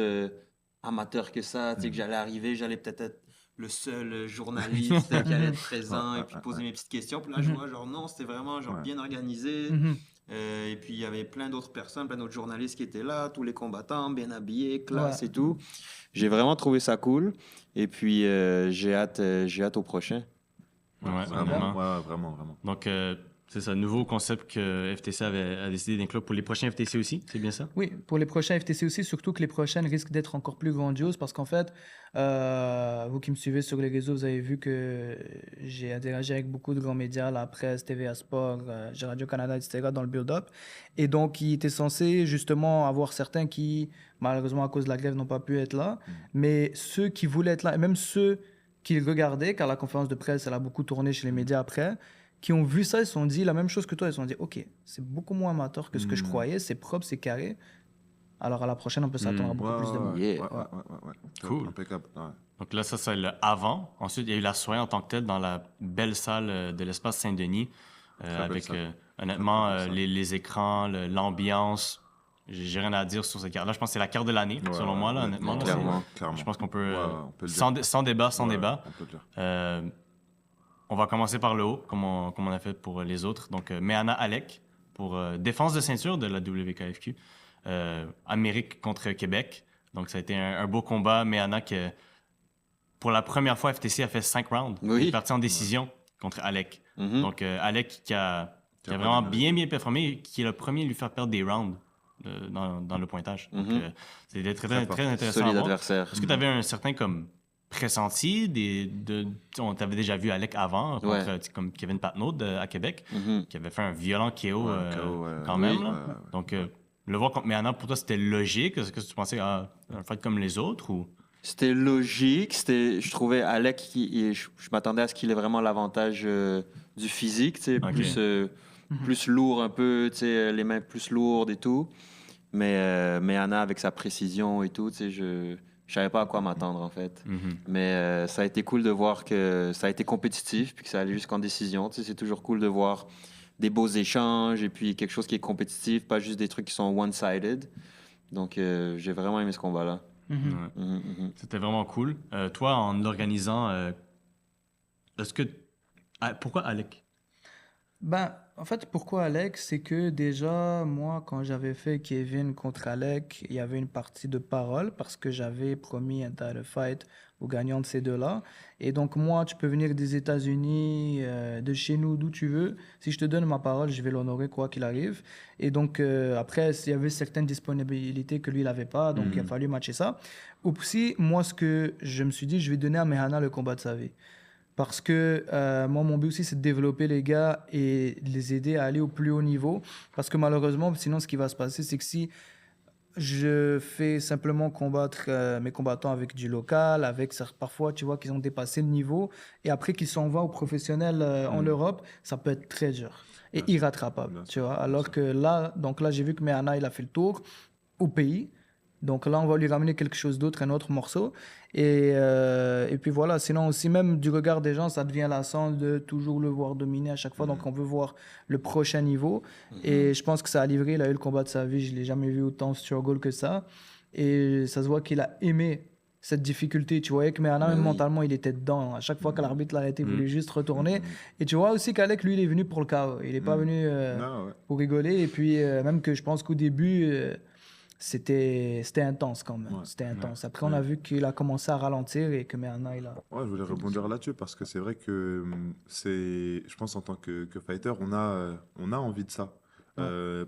amateur que ça, tu sais, que j'allais arriver, j'allais peut-être être le seul journaliste qui allait être présent et puis poser mes petites questions. Puis là, je vois, genre, non, c'était vraiment genre bien organisé. Et puis, il y avait plein d'autres personnes, plein d'autres journalistes qui étaient là, tous les combattants, bien habillés, classe et tout. J'ai vraiment trouvé ça cool. Et puis, j'ai hâte au prochain. Ouais, Vraiment, vraiment. vraiment. Donc, c'est ça, nouveau concept que FTC a décidé d'inclure pour les prochains FTC aussi, c'est bien ça? Oui, pour les prochains FTC aussi, surtout que les prochaines risquent d'être encore plus grandioses parce qu'en fait, vous qui me suivez sur les réseaux, vous avez vu que j'ai interagi avec beaucoup de grands médias, la presse, TVA Sport, Radio-Canada, etc., dans le build-up. Et donc, il était censé justement avoir certains qui, malheureusement, à cause de la grève, n'ont pas pu être là. Mais ceux qui voulaient être là, et même ceux qui regardaient, car la conférence de presse, elle a beaucoup tourné chez les médias après, qui ont vu ça, ils se sont dit la même chose que toi. Ils se sont dit, OK, c'est beaucoup moins amateur que ce que je croyais, c'est propre, c'est carré. Alors à la prochaine, on peut s'attendre à beaucoup plus de monde. Ouais. Cool. Impeccable. Ouais. Donc là, ça, c'est le avant. Ensuite, il y a eu la soirée en tant que telle dans la belle salle de l'espace Saint-Denis, avec honnêtement les écrans, l'ambiance. J'ai rien à dire sur cette carte. Là, je pense que c'est la carte de l'année, selon moi, là, honnêtement. Là, Clairement. je pense qu'on peut, on peut le dire. sans débat, Ouais, on peut le dire. on va commencer par le haut, comme on a fait pour les autres. Donc, Meana Alec, pour défense de ceinture de la WKFQ. Amérique contre Québec. Donc, ça a été un beau combat. Meana, que pour la première fois, FTC a fait 5 rounds. Oui. Il est parti en décision contre Alec. Donc, Alec qui a vraiment bien performé, qui est le premier à lui faire perdre des rounds dans le pointage. Donc, c'était très intéressant à Solide voir. adversaire. Est-ce que tu avais un certain comme pressenti on t'avait déjà vu Alec avant contre comme Kevin Patnaud à Québec qui avait fait un violent KO quand même là. Donc le voir contre Meana pour toi c'était logique, est-ce que tu pensais à un fight comme les autres ou C'était logique. Je trouvais Alec, je m'attendais à ce qu'il ait vraiment l'avantage du physique, tu sais, plus lourd un peu, tu sais, les mains plus lourdes et tout. Mais Anna, avec sa précision et tout, tu sais, je savais pas à quoi m'attendre, en fait. Mais ça a été cool de voir que ça a été compétitif puis que ça allait jusqu'en décision. Tu sais, c'est toujours cool de voir des beaux échanges et puis quelque chose qui est compétitif, pas juste des trucs qui sont one-sided. Donc, j'ai vraiment aimé ce combat-là. C'était vraiment cool. Toi, en l'organisant, pourquoi Alec? Ben, en fait, pourquoi Alec? C'est que déjà, moi, quand j'avais fait Kevin contre Alec, il y avait une partie de parole parce que j'avais promis un title fight au gagnant de ces deux-là. Et donc, moi, tu peux venir des États-Unis, de chez nous, d'où tu veux. Si je te donne ma parole, je vais l'honorer quoi qu'il arrive. Et donc, après, il y avait certaines disponibilités que lui, il n'avait pas. Donc, il a fallu matcher ça. Aussi, moi, ce que je me suis dit, je vais donner à Meana le combat de sa vie. Parce que moi, mon but aussi, c'est de développer les gars et de les aider à aller au plus haut niveau. Parce que malheureusement, sinon, ce qui va se passer, c'est que si je fais simplement combattre mes combattants avec du local, parfois, tu vois, qu'ils ont dépassé le niveau, et après qu'ils s'en vont aux professionnels en Europe, ça peut être très dur et irrattrapable, tu vois. Alors que là, j'ai vu que Meana, il a fait le tour au pays. Donc là, on va lui ramener quelque chose d'autre, un autre morceau. Et puis voilà, sinon aussi, même du regard des gens, ça devient lassant de toujours le voir dominer à chaque fois. Donc on veut voir le prochain niveau. Et je pense que ça a livré, il a eu le combat de sa vie. Je ne l'ai jamais vu autant struggle que ça. Et ça se voit qu'il a aimé cette difficulté. Tu voyais que Meana, même mentalement, il était dedans. À chaque fois que l'arbitre l'arrêtait, il voulait juste retourner. Et tu vois aussi qu'Alec, lui, il est venu pour le chaos. Il n'est pas venu pour rigoler. Et puis même que je pense qu'au début... c'était intense quand même. Ouais. C'était intense. Après, on a vu qu'il a commencé à ralentir et que Merna, il a... Ouais, je voulais rebondir là-dessus parce que c'est vrai que je pense en tant que fighter, on a envie de ça.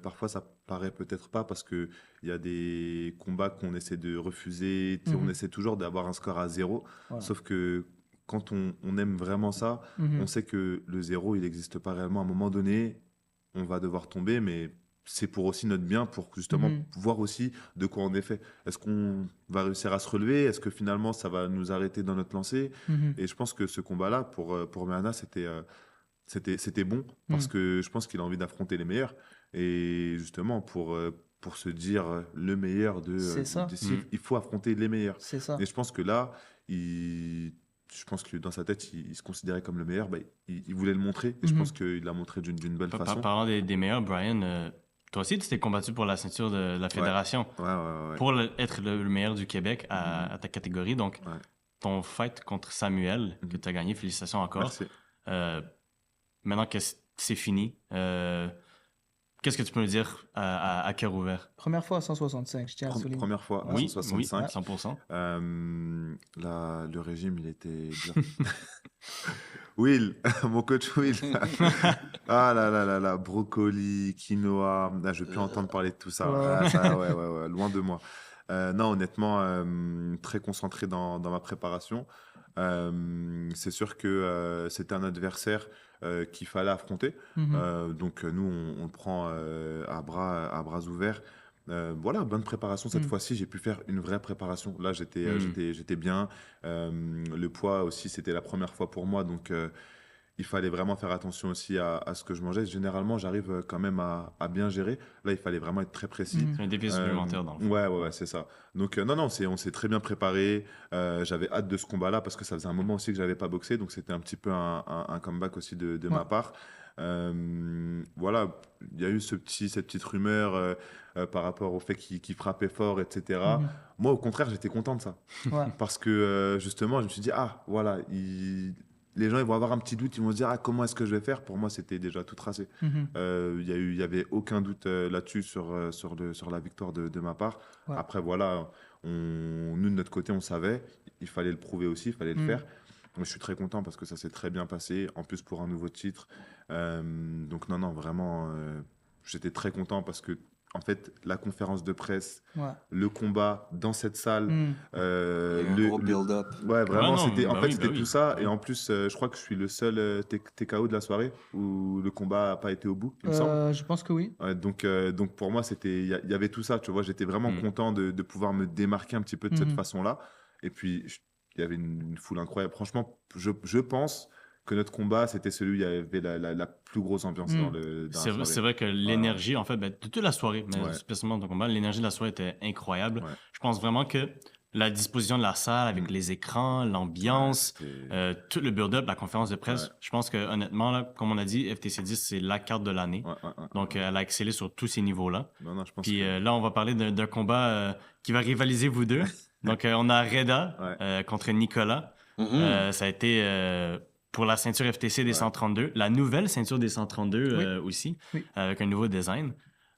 Parfois, ça paraît peut-être pas parce que il y a des combats qu'on essaie de refuser. Tu sais, on essaie toujours d'avoir un score à 0. Voilà. Sauf que quand on aime vraiment ça, on sait que le 0, il n'existe pas réellement. À un moment donné, on va devoir tomber, mais c'est pour aussi notre bien, pour justement voir aussi de quoi on est fait. Est-ce qu'on va réussir à se relever? Est-ce que finalement, ça va nous arrêter dans notre lancée? Et je pense que ce combat-là, pour Merna, c'était bon parce que je pense qu'il a envie d'affronter les meilleurs. Et justement, pour se dire le meilleur C'est ça. d'ici, il faut affronter les meilleurs. C'est ça. Et je pense que là, je pense que dans sa tête, il se considérait comme le meilleur. Bah, il voulait le montrer. Et je pense qu'il l'a montré d'une belle façon. Parlant des meilleurs, Brian, toi aussi, tu t'es combattu pour la ceinture de la fédération. Ouais. Pour être le meilleur du Québec à ta catégorie. Donc, ton fight contre Samuel, que tu as gagné, félicitations encore. Merci. Maintenant que c'est fini, qu'est-ce que tu peux nous dire à cœur ouvert? Première fois à 165, je tiens à souligner. Première fois à Oui, 165. 100%. Le régime, il était dur. Will, mon coach Will. Ah là, brocoli, quinoa. Là, je ne veux plus entendre parler de tout ça. Ouais, loin de moi. Non, honnêtement, très concentré dans ma préparation. C'est sûr que c'était un adversaire qu'il fallait affronter. Donc nous, on le prend à bras ouverts. Voilà, bonne préparation cette fois-ci. J'ai pu faire une vraie préparation. Là, j'étais bien. Le poids aussi, c'était la première fois pour moi. Donc, il fallait vraiment faire attention aussi à ce que je mangeais. Généralement, j'arrive quand même à bien gérer. Là, il fallait vraiment être très précis. C'est un défi supplémentaire dans le fond. Ouais, c'est ça. Donc, non, on s'est très bien préparé. J'avais hâte de ce combat-là parce que ça faisait un moment aussi que je n'avais pas boxé. Donc, c'était un petit peu un comeback aussi de ma part. Voilà, il y a eu cette petite rumeur par rapport au fait qu'il frappait fort, etc. Moi, au contraire, j'étais content de ça. Parce que justement, je me suis dit, ah, voilà, les gens ils vont avoir un petit doute, ils vont se dire, ah, comment est-ce que je vais faire? Pour moi, c'était déjà tout tracé. Il y avait aucun doute là-dessus sur la victoire de ma part. Après, voilà, nous, de notre côté, on savait, il fallait le prouver aussi, il fallait le faire. Je suis très content parce que ça s'est très bien passé, en plus pour un nouveau titre. Donc non, vraiment, j'étais très content parce que, en fait, la conférence de presse, le combat dans cette salle, le gros build-up. Ouais, vraiment, c'était oui. tout ça. Et en plus, je crois que je suis le seul TKO de la soirée où le combat n'a pas été au bout, il me semble. Je pense que oui. Ouais, donc pour moi, il y avait tout ça, tu vois. J'étais vraiment content de pouvoir me démarquer un petit peu de cette façon-là. Et puis, il y avait une foule incroyable. Franchement, je pense que notre combat, c'était celui où il y avait la plus grosse ambiance dans la soirée. C'est vrai que l'énergie, en fait, de toute la soirée, mais spécialement dans ton combat, l'énergie de la soirée était incroyable. Je pense vraiment que la disposition de la salle avec les écrans, l'ambiance, tout le build-up, la conférence de presse, je pense que honnêtement, là, comme on a dit, FTC 10, c'est la carte de l'année. Donc, elle a excellé sur tous ces niveaux-là. Non, je pense Puis là, on va parler d'un combat qui va rivaliser vous deux. Donc, on a Reda contre Nicolas. Ça a été pour la ceinture FTC des 132, la nouvelle ceinture des 132 aussi, avec un nouveau design.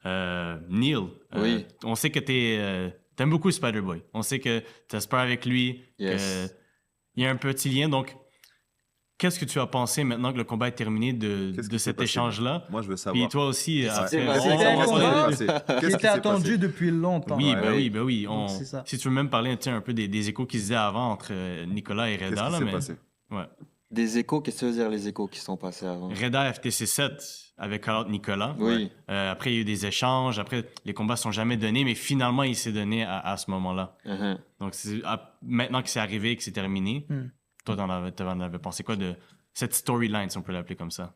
Neil, on sait que t'aimes beaucoup Spider-Boy. On sait que tu aspires avec lui, qu'il y a un petit lien. Donc, qu'est-ce que tu as pensé maintenant que le combat est terminé de cet échange-là? Moi, je veux savoir. Puis toi aussi, après, Qui était attendu depuis longtemps. Oui, oui. Si tu veux même parler un peu des échos qui se disaient avant entre Nicolas et Reda. Qu'est-ce qui s'est passé? Des échos, qu'est-ce que tu veux dire, les échos qui sont passés avant? Reda FTC 7 avec Call Out Nicolas. Oui. Après, il y a eu des échanges. Après, les combats ne sont jamais donnés, mais finalement, il s'est donné à ce moment-là. Donc, maintenant que c'est arrivé, que c'est terminé, toi, t'en avais pensé quoi de cette storyline, si on peut l'appeler comme ça?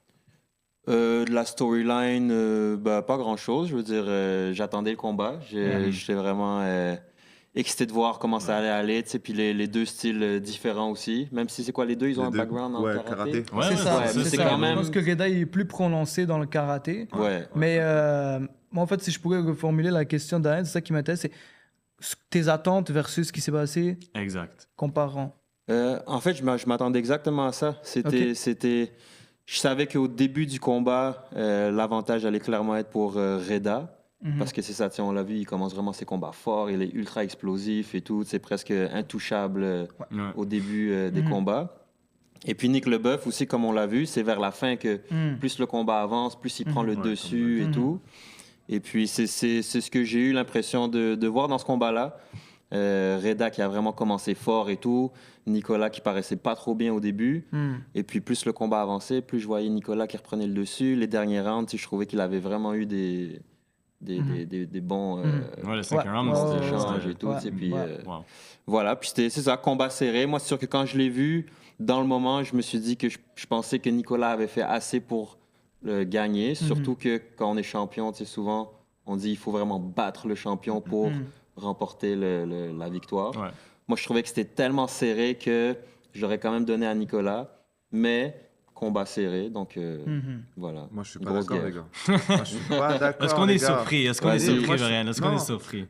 La storyline, pas grand-chose. Je veux dire, j'attendais le combat. J'étais vraiment excité de voir comment ça allait aller. Puis les deux styles différents aussi. Même si c'est quoi, les deux, ils ont un background en karaté. C'est ça. Quand même... Je pense que Reda est plus prononcé dans le karaté. Mais moi, en fait, si je pourrais reformuler la question d'Alain, c'est ça qui m'intéresse, c'est tes attentes versus ce qui s'est passé. Exact. Comparant. En fait, je m'attendais exactement à ça. Je savais qu'au début du combat, l'avantage allait clairement être pour Reda. Parce que c'est ça, tu sais, on l'a vu, il commence vraiment ses combats forts, il est ultra explosif et tout, c'est presque intouchable Ouais. au début des combats. Et puis Nick Leboeuf aussi, comme on l'a vu, c'est vers la fin que plus le combat avance, plus il prend le Ouais, dessus comme et tout. Et puis c'est ce que j'ai eu l'impression de voir dans ce combat-là. Reda qui a vraiment commencé fort et tout, Nicolas qui paraissait pas trop bien au début. Et puis plus le combat avançait, plus je voyais Nicolas qui reprenait le dessus. Les derniers rounds, tu sais, je trouvais qu'il avait vraiment eu des bons Ouais, le cinquième round, Ouais, c'était... échanges et tout. tu sais, puis, Wow. voilà, puis c'est ça, combat serré. Moi, c'est sûr que quand je l'ai vu, dans le moment, je me suis dit que je pensais que Nicolas avait fait assez pour gagner. Surtout que quand on est champion, tu sais, souvent, on dit il faut vraiment battre le champion pour remporter la victoire. Ouais. Moi, je trouvais que c'était tellement serré que je l'aurais quand même donné à Nicolas, mais combat serré, donc voilà. Moi, je suis pas Grosse d'accord, guerre. les gars. Moi, je suis pas d'accord. Est-ce qu'on les est gars. surpris? Est-ce qu'on est Vas-y. surpris, Moi, Varian? Est-ce qu'on non. est surpris?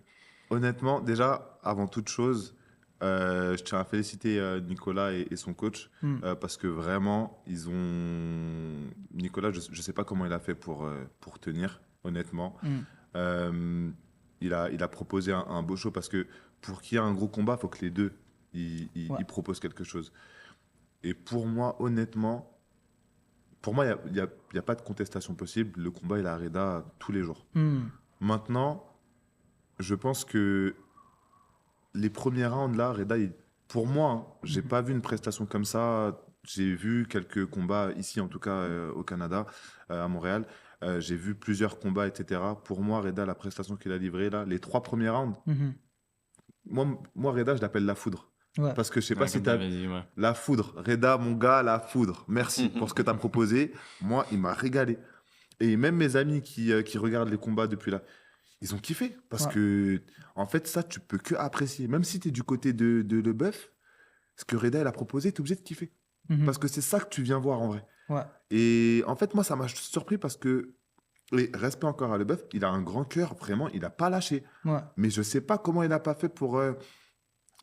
Honnêtement, déjà, avant toute chose, je tiens à féliciter Nicolas et son coach parce que vraiment, ils ont. Nicolas, je ne sais pas comment il a fait pour tenir, honnêtement. Il a proposé un beau show parce que pour qu'il y ait un gros combat, il faut que les deux ils proposent quelque chose. Et pour moi, honnêtement, il n'y a pas de contestation possible. Le combat, il est à Reda tous les jours. Maintenant, je pense que les premiers rounds, là, Reda, pour moi, hein, j'ai pas vu une prestation comme ça. J'ai vu quelques combats ici, en tout cas au Canada, à Montréal. J'ai vu plusieurs combats, etc. Pour moi, Reda, la prestation qu'il a livrée, là, les 3 premiers rounds, moi, Reda, je l'appelle la foudre. Ouais. Parce que je sais pas Ouais, si comme tu as t'avais dit, ouais. la foudre. Reda, mon gars, la foudre. Merci pour ce que tu as proposé. Moi, il m'a régalé. Et même mes amis qui regardent les combats depuis là, ils ont kiffé. Parce que, en fait, ça, tu peux que apprécier. Même si tu es du côté de Leboeuf, ce que Reda elle a proposé, tu es obligé de kiffer. Parce que c'est ça que tu viens voir en vrai. Ouais. Et en fait, moi, ça m'a surpris parce que, et respect encore à Leboeuf, il a un grand cœur, vraiment, il n'a pas lâché. Ouais. Mais je sais pas comment il n'a pas fait pour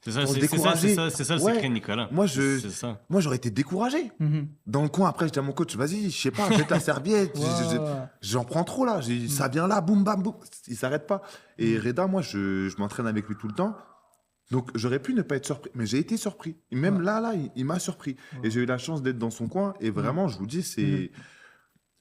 C'est ça, pour c'est ça, décourager. c'est ça le Ouais. secret de Nicolas. Moi, C'est ça. moi, j'aurais été découragé. Dans le coin, après, je dis à mon coach, vas-y, je sais pas, jette la serviette. J'en prends trop là. Ça vient là, boum, bam, boum. Il s'arrête pas. Et Reda, moi, je m'entraîne avec lui tout le temps. Donc, j'aurais pu ne pas être surpris. Mais j'ai été surpris. Et même là, il m'a surpris. Et j'ai eu la chance d'être dans son coin. Et vraiment, je vous dis, c'est.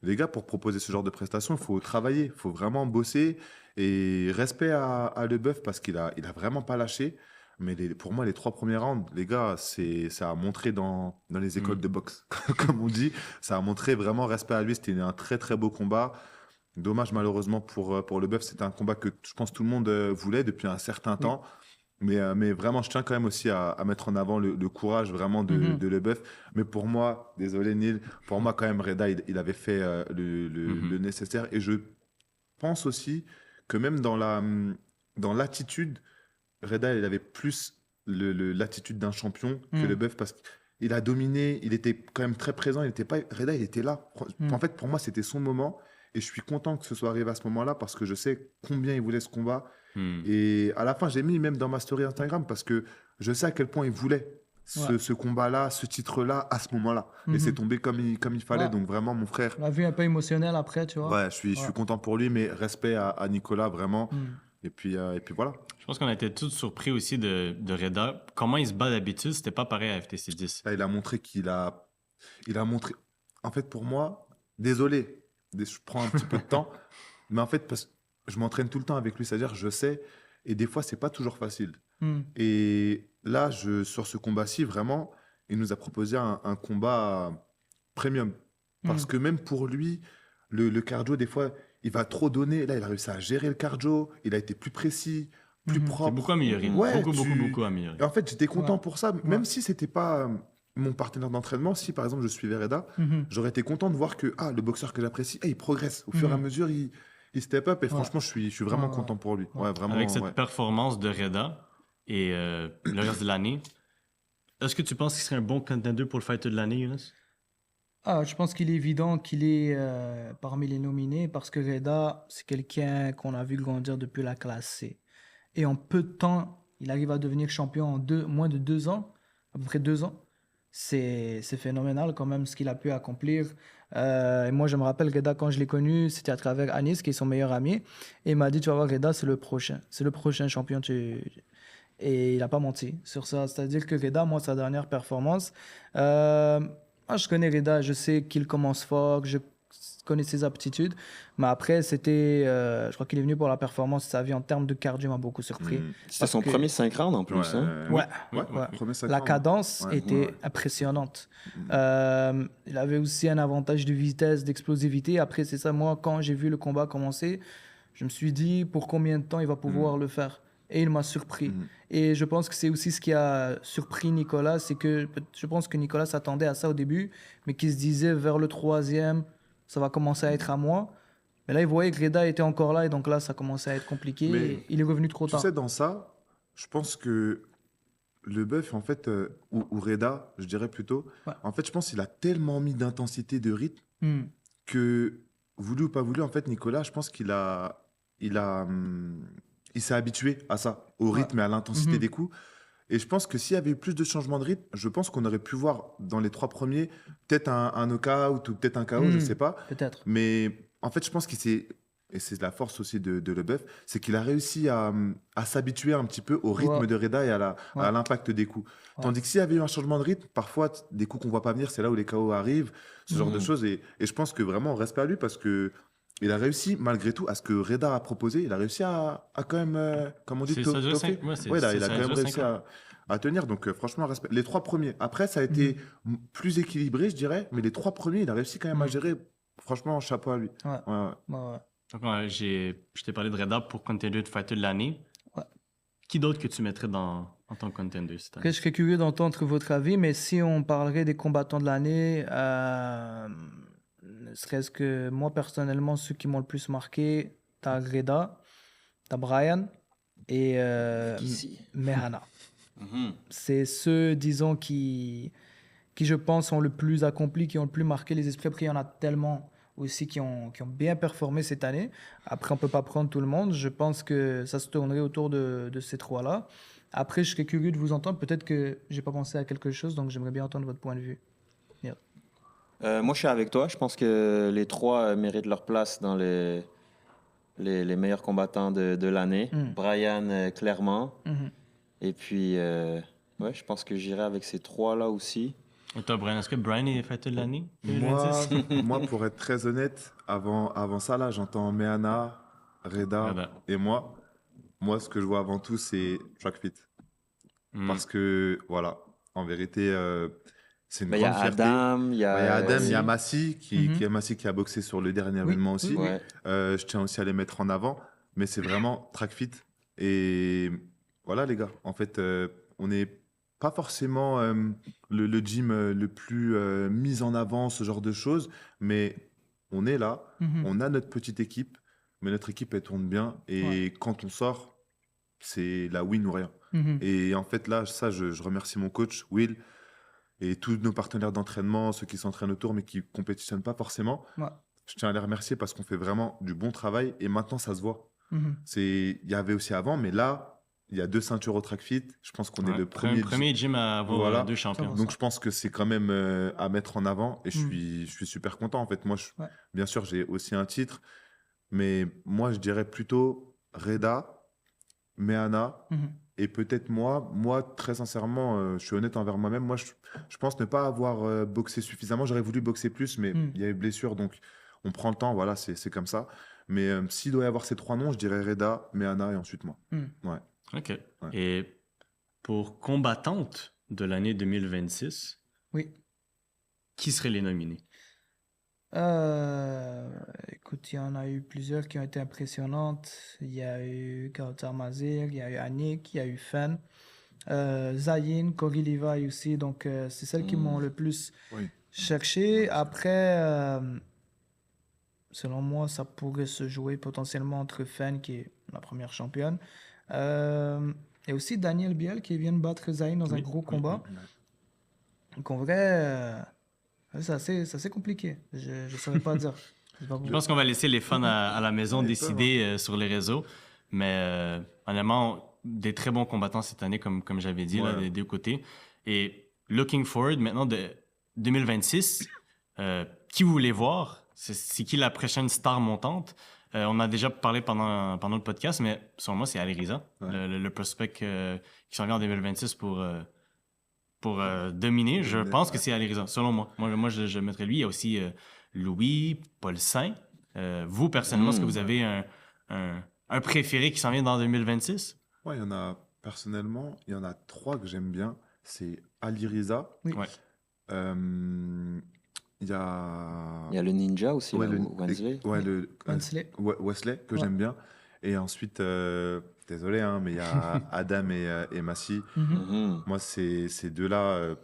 Les gars, pour proposer ce genre de prestation, il faut travailler. Il faut vraiment bosser. Et respect à Leboeuf parce qu'il a vraiment pas lâché. Mais pour moi, les 3 premiers rounds, les gars, ça a montré dans les écoles de boxe, comme on dit. Ça a montré vraiment respect à lui. C'était un très, très beau combat. Dommage, malheureusement, pour Leboeuf. C'était un combat que je pense tout le monde voulait depuis un certain temps. Mais vraiment, je tiens quand même aussi à mettre en avant le courage vraiment de Leboeuf. Mais pour moi, désolé Neil, pour moi, quand même, Reda, il avait fait le nécessaire. Et je pense aussi que même dans l'attitude, Reda, il avait plus l'attitude d'un champion que Leboeuf parce qu'il a dominé, il était quand même très présent. Reda, il était là. En fait, pour moi, c'était son moment. Et je suis content que ce soit arrivé à ce moment-là parce que je sais combien il voulait ce combat. Et à la fin, j'ai mis même dans ma story Instagram parce que je sais à quel point il voulait ce combat-là, ce titre-là, à ce moment-là. Et c'est tombé comme il fallait. Donc vraiment, mon frère. On l'a vu un peu émotionnel après, tu vois. Ouais, je suis content pour lui, mais respect à Nicolas, vraiment. Et puis voilà. Je pense qu'on a été tous surpris aussi de Reda. Comment il se bat d'habitude, c'était pas pareil à FTC 10. Là, il a montré il a montré. En fait, pour moi, désolé, je prends un petit peu de temps, mais en fait, parce que je m'entraîne tout le temps avec lui, c'est-à-dire je sais, et des fois, c'est pas toujours facile. Et là, sur ce combat-ci, vraiment, il nous a proposé un combat premium. Parce que même pour lui, le cardio, des fois, il va trop donner. Là, il a réussi à gérer le cardio, il a été plus précis, plus propre. C'est beaucoup amélioré. Ouais, beaucoup amélioré. Et en fait, j'étais content pour ça, même si c'était pas mon partenaire d'entraînement. Si, par exemple, je suivais Reda, j'aurais été content de voir que le boxeur que j'apprécie, il progresse. Au fur et à mesure, il step up. Et franchement, je suis vraiment content pour lui. Ouais, vraiment, avec cette performance de Reda et le reste de l'année, est-ce que tu penses qu'il serait un bon contender pour le fighter de l'année, Younes? Je pense qu'il est évident qu'il est parmi les nominés parce que Reda, c'est quelqu'un qu'on a vu grandir depuis la classe C. Et en peu de temps, il arrive à devenir champion en moins de 2 ans, à peu près 2 ans. c'est phénoménal quand même ce qu'il a pu accomplir. Et moi, je me rappelle Reda, quand je l'ai connu, c'était à travers Anis, qui est son meilleur ami. Et il m'a dit, tu vas voir, Reda, c'est le prochain. C'est le prochain champion. Et il n'a pas menti sur ça. C'est-à-dire que Reda, moi, sa dernière performance, moi, je connais Reda, je sais qu'il commence fort, que je connais ses aptitudes. Mais après, je crois qu'il est venu pour la performance. Sa vie en termes de cardio m'a beaucoup surpris. C'était Parce son que- premier 5 rounds en plus. Hein. Ouais, Oui, ouais. Premier 5 La rounds. cadence Ouais, était ouais. impressionnante. Il avait aussi un avantage de vitesse, d'explosivité. Après, c'est ça, moi, quand j'ai vu le combat commencer, je me suis dit pour combien de temps il va pouvoir le faire. Et il m'a surpris. Et je pense que c'est aussi ce qui a surpris Nicolas, c'est que je pense que Nicolas s'attendait à ça au début, mais qu'il se disait vers le 3e, ça va commencer à être à moi. Mais là, il voyait que Reda était encore là, et donc là, ça commençait à être compliqué. Mais Et il est revenu trop Tu tard. sais, dans ça, je pense que le bœuf, en fait, ou Reda, je dirais plutôt, Ouais. en fait, je pense qu'il a tellement mis d'intensité, de rythme, Hmm. que, voulu ou pas voulu, en fait, Nicolas, je pense il s'est habitué à ça, au Ouais. rythme et à l'intensité Mhm. des coups. Et je pense que s'il y avait eu plus de changements de rythme, je pense qu'on aurait pu voir dans les 3 premiers peut-être un knockout ou peut-être un KO, je Hmm. sais pas. Peut-être. Mais en fait, je pense qu'il s'est, et c'est la force aussi de Leboeuf, c'est qu'il a réussi à s'habituer un petit peu au rythme Ouais. de Reda et Ouais. à l'impact des coups. Ouais. Tandis que s'il y avait eu un changement de rythme, parfois des coups qu'on voit pas venir, c'est là où les KO arrivent, ce genre de choses. Et je pense que vraiment, on respect à lui parce que il a réussi, malgré tout, à ce que Reda a proposé, il a réussi à quand même, comme on dit, C'est- ça dure toffer. cinq- ouais, c'est- Ouais, il a ça quand même dure réussi 5 ans. à tenir. Donc, franchement, respect. Les 3 premiers. Après, ça a été plus équilibré, je dirais. Mais les 3 premiers, il a réussi quand même à gérer. Franchement, chapeau à lui. Ouais. Ouais, ouais. Ouais, ouais. Donc, je t'ai parlé de Reda pour Contender de Fighter de l'année. Ouais. Qui d'autre que tu mettrais en tant que Contender cette année? Après, je serais curieux d'entendre votre avis, mais si on parlerait des combattants de l'année, ne serait-ce que moi, personnellement, ceux qui m'ont le plus marqué, t'as Reda, t'as Brian et Ici. Mehana. Mhm. C'est ceux, disons, qui, je pense, ont le plus accompli, qui ont le plus marqué les esprits. Après, il y en a tellement aussi qui ont bien performé cette année. Après, on ne peut pas prendre tout le monde. Je pense que ça se tournerait autour de ces 3-là. Après, je serais curieux de vous entendre. Peut-être que je n'ai pas pensé à quelque chose, donc j'aimerais bien entendre votre point de vue. Moi, je suis avec toi. Je pense que les 3 méritent leur place dans les meilleurs combattants de l'année. Brian, clairement. Mhm. Et puis, ouais, je pense que j'irai avec ces 3-là aussi. Et toi, Brian, est-ce que Brian est Fighter de l'année Moi, 2026? moi, pour être très honnête, avant ça, là, j'entends Mehana, Reda Reda. et moi. Moi, ce que je vois avant tout, c'est Trackfit. Hmm. Parce que, voilà, en vérité, c'est une Ben, il y a grande fierté. Adam, il y a, Il y a Adam, il y a Massi. Massi qui a boxé sur le dernier Oui, événement aussi. oui. Ouais. Je tiens aussi à les mettre en avant, mais c'est vraiment Trackfit. Et voilà, les gars, en fait, on n'est pas forcément le gym le plus mis en avant, ce genre de choses, mais on est là, Mhm. on a notre petite équipe, mais notre équipe, elle tourne bien. Et quand on sort, c'est la win ou rien. Mhm. Et en fait, là, ça, je remercie mon coach, Will, et tous nos partenaires d'entraînement, ceux qui s'entraînent autour, mais qui compétitionnent pas forcément. Ouais. Je tiens à les remercier parce qu'on fait vraiment du bon travail et maintenant, ça se voit. Mhm. Il y avait aussi avant, mais là, il y a 2 ceintures au track fit. Je pense qu'on est Ouais, le premier. gym à avoir Voilà. 2 champions. Donc, je pense que c'est quand même à mettre en avant et Mm. je suis super content. En fait, moi, Ouais. bien sûr, j'ai aussi un titre, mais moi, je dirais plutôt Reda, Mehana. Mhm. Et peut-être moi, très sincèrement, je suis honnête envers moi-même. Moi, je pense ne pas avoir boxé suffisamment. J'aurais voulu boxer plus, mais il y a eu blessure, donc on prend le temps. Voilà, c'est comme ça. Mais s'il doit y avoir ces 3 noms, je dirais Reda, Mehana et ensuite moi. Ouais. OK. Et pour combattante de l'année 2026, Oui. qui seraient les nominés? Écoute, il y en a eu plusieurs qui ont été impressionnantes. Il y a eu Kautar Mazir, il y a eu Annick, il y a eu Fen, Zayin, Cory Levi aussi. Donc, c'est celles qui m'ont le plus Oui. cherché. Après, selon moi, ça pourrait se jouer potentiellement entre Fen, qui est la première championne, et aussi Daniel Biel qui vient de battre Zayin dans un gros combat. Donc, en vrai, c'est assez compliqué. Je ne saurais pas dire. Je sais pas Je vous. pense qu'on va laisser les fans à la maison Ouais, décider sur les réseaux. Mais honnêtement, des très bons combattants cette année, comme j'avais dit, là, Ouais. des deux côtés. Et looking forward maintenant de 2026, qui vous voulez voir? C'est qui la prochaine star montante? On a déjà parlé pendant le podcast, mais selon moi, c'est Ali Riza, le prospect qui s'en vient en 2026 pour dominer. Je pense que c'est Ali Riza, selon moi. Moi je mettrais lui. Il y a aussi Louis, Paul Saint. Vous, personnellement, est-ce que vous avez un préféré qui s'en vient dans 2026? Ouais, personnellement, il y en a 3 que j'aime bien. C'est Ali Riza. Oui. Ouais. Il y a... Il y a le Ninja aussi, Ouais, là, Wesley. Wesley. Wesley, que j'aime bien. Et ensuite, désolé, hein, mais il y a Adam et Massi. Moi, ces deux-là,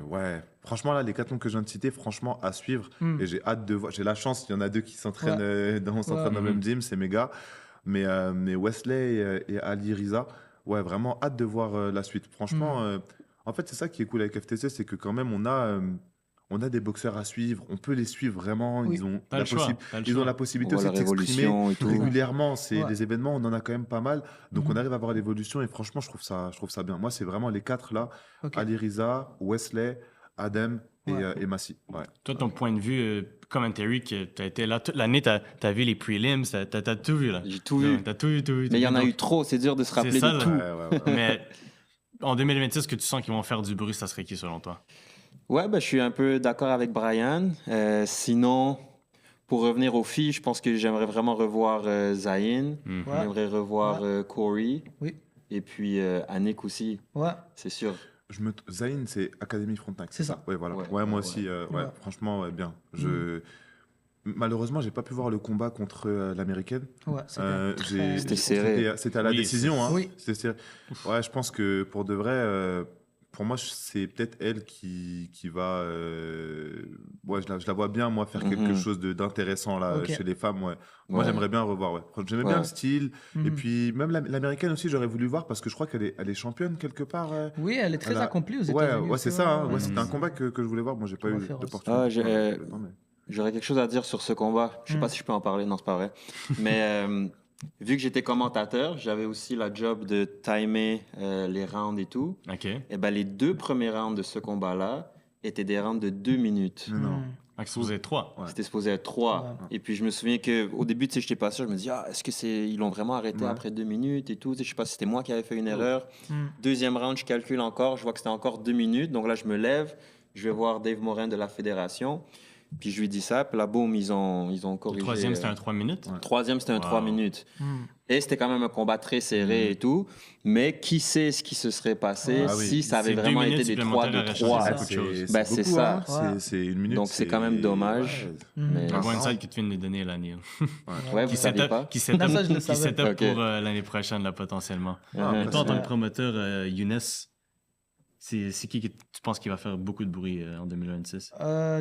ouais. Franchement, là, les 4 noms que je viens de citer, franchement, à suivre. Et j'ai hâte de voir. J'ai la chance, il y en a 2 qui s'entraînent dans le même gym, c'est méga. Mais Wesley et Ali Riza, ouais, vraiment hâte de voir la suite. Franchement, en fait, c'est ça qui est cool avec FTC, c'est que quand même, on a des boxeurs à suivre, on peut les suivre vraiment. Oui. Ils ont T'as le choix. ils ont la possibilité On voit aussi de la révolution et s'exprimer tout. régulièrement. Ouais. Les événements, on en a quand même pas mal. Donc on arrive à voir l'évolution et franchement, je trouve ça bien. Moi, c'est vraiment les 4 là. Ok. Ali Riza, Wesley, Adam Ouais. et Massi. Ouais. Toi, ton point de vue, commentary, que tu as été là toute l'année, tu as vu les prelims, tu as tout vu là. J'ai tout vu. Tu as tout vu. Mais il y en a Donc, eu trop, c'est dur de se rappeler ça, de là. tout. Ouais. Mais en 2026, que tu sens qu'ils vont faire du bruit, ça serait qui selon toi? Ouais, je suis un peu d'accord avec Brian. Sinon, pour revenir aux filles, je pense que j'aimerais vraiment revoir Zayn. Mhm. Ouais. J'aimerais revoir Corey. Oui. Et puis Annick aussi, Ouais. c'est sûr. Zayn, c'est Académie Frontenac. C'est ça. Ouais, voilà. Ouais, Ouais, moi ouais, aussi, Ouais. franchement, bien. Malheureusement, j'ai pas pu voir le combat contre l'américaine. Ouais. C'était serré. C'était à la Oui, décision. Hein. Oui. C'était serré. Ouais, je pense que pour de vrai, pour moi, c'est peut-être elle qui va. Ouais, je la vois bien, moi, faire quelque chose d'intéressant là, Ok. chez les femmes. Ouais. Moi, Ouais. j'aimerais bien revoir. Ouais. J'aimais Ouais. bien le style. Et Mhm. puis, même l'américaine aussi, j'aurais voulu voir parce que je crois qu'elle est championne quelque part. Oui, elle est très Elle a- accomplie aux Ouais, États-Unis. ouais, aussi, c'est ça. Hein. ouais. Ouais, c'était un combat que je voulais voir. Moi, j'ai pas On va eu faire aussi. d'opportunité. Ah, j'ai- Ouais, mais- J'aurais quelque chose à dire sur ce combat. Je sais pas si je peux en parler, non, c'est pas vrai. Mais vu que j'étais commentateur, j'avais aussi la job de timer les rounds et tout. OK. Et ben les 2 premiers rounds de ce combat-là étaient des rounds de 2 minutes. Mais non. Mhm. Donc, si vous êtes 3. Ouais. C'était supposé être 3. Ouais. Et puis je me souviens qu'au début, tu sais, j'étais pas sûr. Je me dis, est-ce que ils l'ont vraiment arrêté Ouais. après 2 minutes et tout. Tu sais, je sais pas si c'était moi qui avais fait une erreur. Mhm. Deuxième round, je calcule encore. Je vois que c'était encore 2 minutes. Donc là, je me lève. Je vais voir Dave Morin de la fédération. Puis je lui dis ça. Puis là, boum, ils ont Le corrigé. troisième, c'était un 3 minutes. Ouais. Troisième, c'était un Wow. 3 minutes. Mhm. Et c'était quand même un combat très serré et tout. Mais qui sait ce qui se serait passé Ah oui. si ça avait C'est 2 vraiment minutes été des 3 supplémentaires de à 3. changer Ah, beaucoup de choses. Ben, c'est beaucoup, ça. hein. Ouais. C'est 1 minute. Donc, c'est quand même dommage. Ouais. Mhm. Mais- Un bon Ah, insight que tu viens de nous donner, là, Neil. Ouais, vous Qui saviez pas? set up, Non, ça, je le qui savais. set up Ok. pour l'année prochaine, là, potentiellement. Mhm. Et toi, en tant Ouais. que promoteur, Younes, c'est qui que tu penses qui va faire beaucoup de bruit en 2026?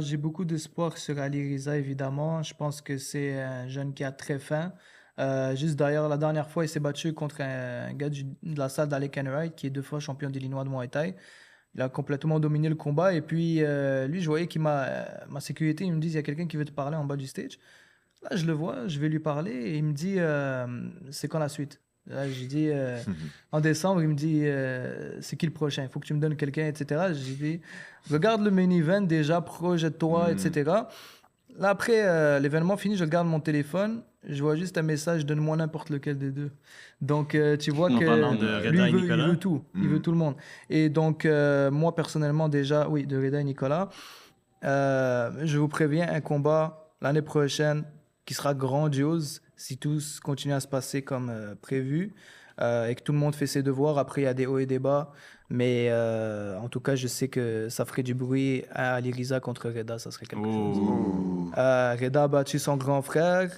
J'ai beaucoup d'espoir sur Ali Riza, évidemment. Je pense que c'est un jeune qui a très faim. Juste d'ailleurs, la dernière fois, il s'est battu contre un gars de la salle d'Alec Wright, qui est 2 fois champion d'Illinois de Muay Thai. Il a complètement dominé le combat. Et puis, lui, je voyais qu'il ma sécurité, il me dit, il y a quelqu'un qui veut te parler en bas du stage. Là, je le vois, je vais lui parler et il me dit, c'est quand la suite? Là, j'ai dit, en décembre, il me dit, c'est qui le prochain? Il faut que tu me donnes quelqu'un, etc. J'ai dit, regarde le main event déjà, projette-toi, etc. Là, après l'événement fini, je regarde mon téléphone, je vois juste un message, donne-moi n'importe lequel des deux. Donc, tu vois En que parlant de lui, Reda et Nicolas? il veut tout. Il veut tout le monde. Et donc, moi, personnellement, déjà, oui, de Reda et Nicolas, je vous préviens, un combat l'année prochaine qui sera grandiose si tout continue à se passer comme prévu et que tout le monde fait ses devoirs. Après, il y a des hauts et des bas. Mais en tout cas, je sais que ça ferait du bruit à Ali Riza contre Reda. Ça serait quelque chose. Oh. Reda a battu son grand frère.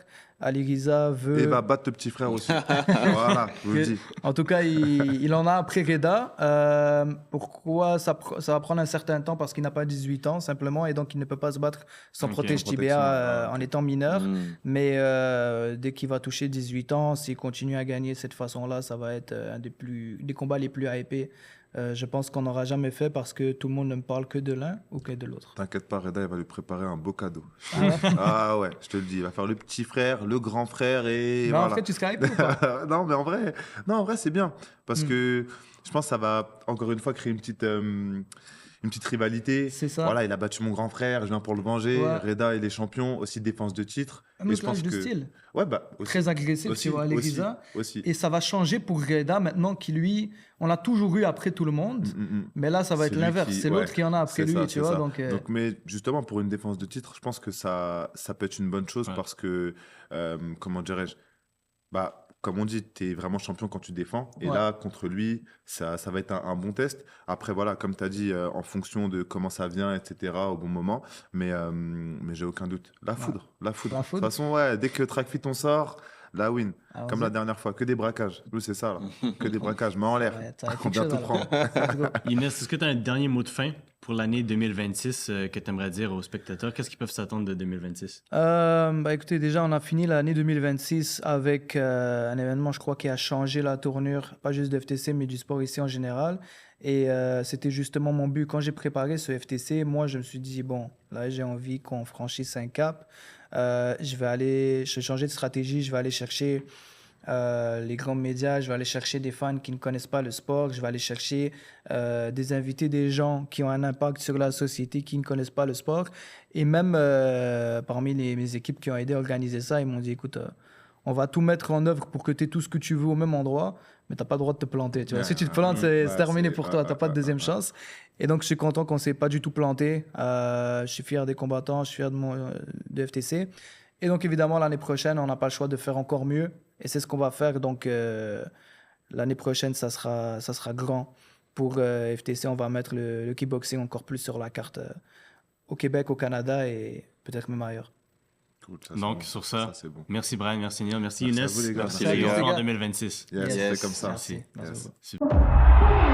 Ali Riza veut... Et va battre le petit frère aussi. Voilà, je vous le dis. En tout cas, il en a après Reda. Pourquoi ça va prendre un certain temps? Parce qu'il n'a pas 18 ans, simplement, et donc il ne peut pas se battre sans Ok, protège protection, tibia en étant mineur. Mais dès qu'il va toucher 18 ans, s'il continue à gagner de cette façon-là, ça va être un des combats les plus hypés. Je pense qu'on n'aura jamais fait parce que tout le monde ne me parle que de l'un ou que de l'autre. T'inquiète pas, Reda, il va lui préparer un beau cadeau. Ah ouais? Ah ouais, je te le dis. Il va faire le petit frère, le grand frère et Mais voilà. en fait, tu serais hypé ou pas? Non, mais en vrai, c'est bien. Parce que je pense que ça va encore une fois créer une petite rivalité. C'est ça. Voilà, il a battu mon grand frère, je viens pour le venger. Ouais. Reda, il est champion, aussi défense de titre. Un Et autre clash de style. Ouais, bah, aussi, Très agressif, aussi, tu vois, les aussi, Riza. aussi. Et ça va changer pour Reda maintenant qui, lui, on l'a toujours eu après tout le monde. Mais là, ça va C'est être lui l'inverse. qui- C'est l'autre ouais, qui en a après c'est lui, ça, tu c'est vois. ça. Donc, Mais justement, pour une défense de titre, je pense que ça peut être une bonne chose Ouais. parce que, comment dirais-je, bah, comme on dit, tu es vraiment champion quand tu défends. Et Ouais. là, contre lui, ça va être un bon test. Après, voilà, comme tu as dit, en fonction de comment ça vient, etc., au bon moment. Mais j'ai aucun doute. La foudre. La foudre. La De toute foudre. façon, ouais, dès que Trackfit on sort, la win. alors, Comme la dernière fois, que des braquages. Nous, c'est ça, là. Que des braquages, mais en l'air. Ouais, t'as On quelque vient chose, tout alors. prendre. Let's go. Inès, est-ce que tu as un dernier mot de fin pour l'année 2026 que tu aimerais dire aux spectateurs? Qu'est-ce qu'ils peuvent s'attendre de 2026? Bah écoutez, déjà, on a fini l'année 2026 avec un événement, je crois, qui a changé la tournure, pas juste de FTC, mais du sport ici en général. Et c'était justement mon but. Quand j'ai préparé ce FTC, moi, je me suis dit, bon, là, j'ai envie qu'on franchisse un cap. Je vais changer de stratégie, je vais aller chercher les grands médias, je vais aller chercher des fans qui ne connaissent pas le sport, je vais aller chercher des invités, des gens qui ont un impact sur la société, qui ne connaissent pas le sport. Et même parmi mes équipes qui ont aidé à organiser ça, ils m'ont dit, écoute, on va tout mettre en œuvre pour que tu aies tout ce que tu veux au même endroit, mais tu n'as pas le droit de te planter. Tu vois. Si tu te plantes, c'est terminé pour toi, tu n'as pas de deuxième chance. Et donc, je suis content qu'on ne s'est pas du tout planté. Je suis fier des combattants, je suis fier de FTC. Et donc, évidemment, l'année prochaine, on n'a pas le choix de faire encore mieux. Et c'est ce qu'on va faire. Donc, l'année prochaine, ça sera grand. Pour FTC, on va mettre le kickboxing encore plus sur la carte au Québec, au Canada et peut-être même ailleurs. Cool, ça, Donc, c'est sur bon. ça, C'est bon. merci Brian, merci Neil, merci Merci à Inès. vous, les gars. Merci, Et les on se gars. voit en 2026. Yes, Yes. c'est comme ça. Merci. Merci Yes. beaucoup. Super.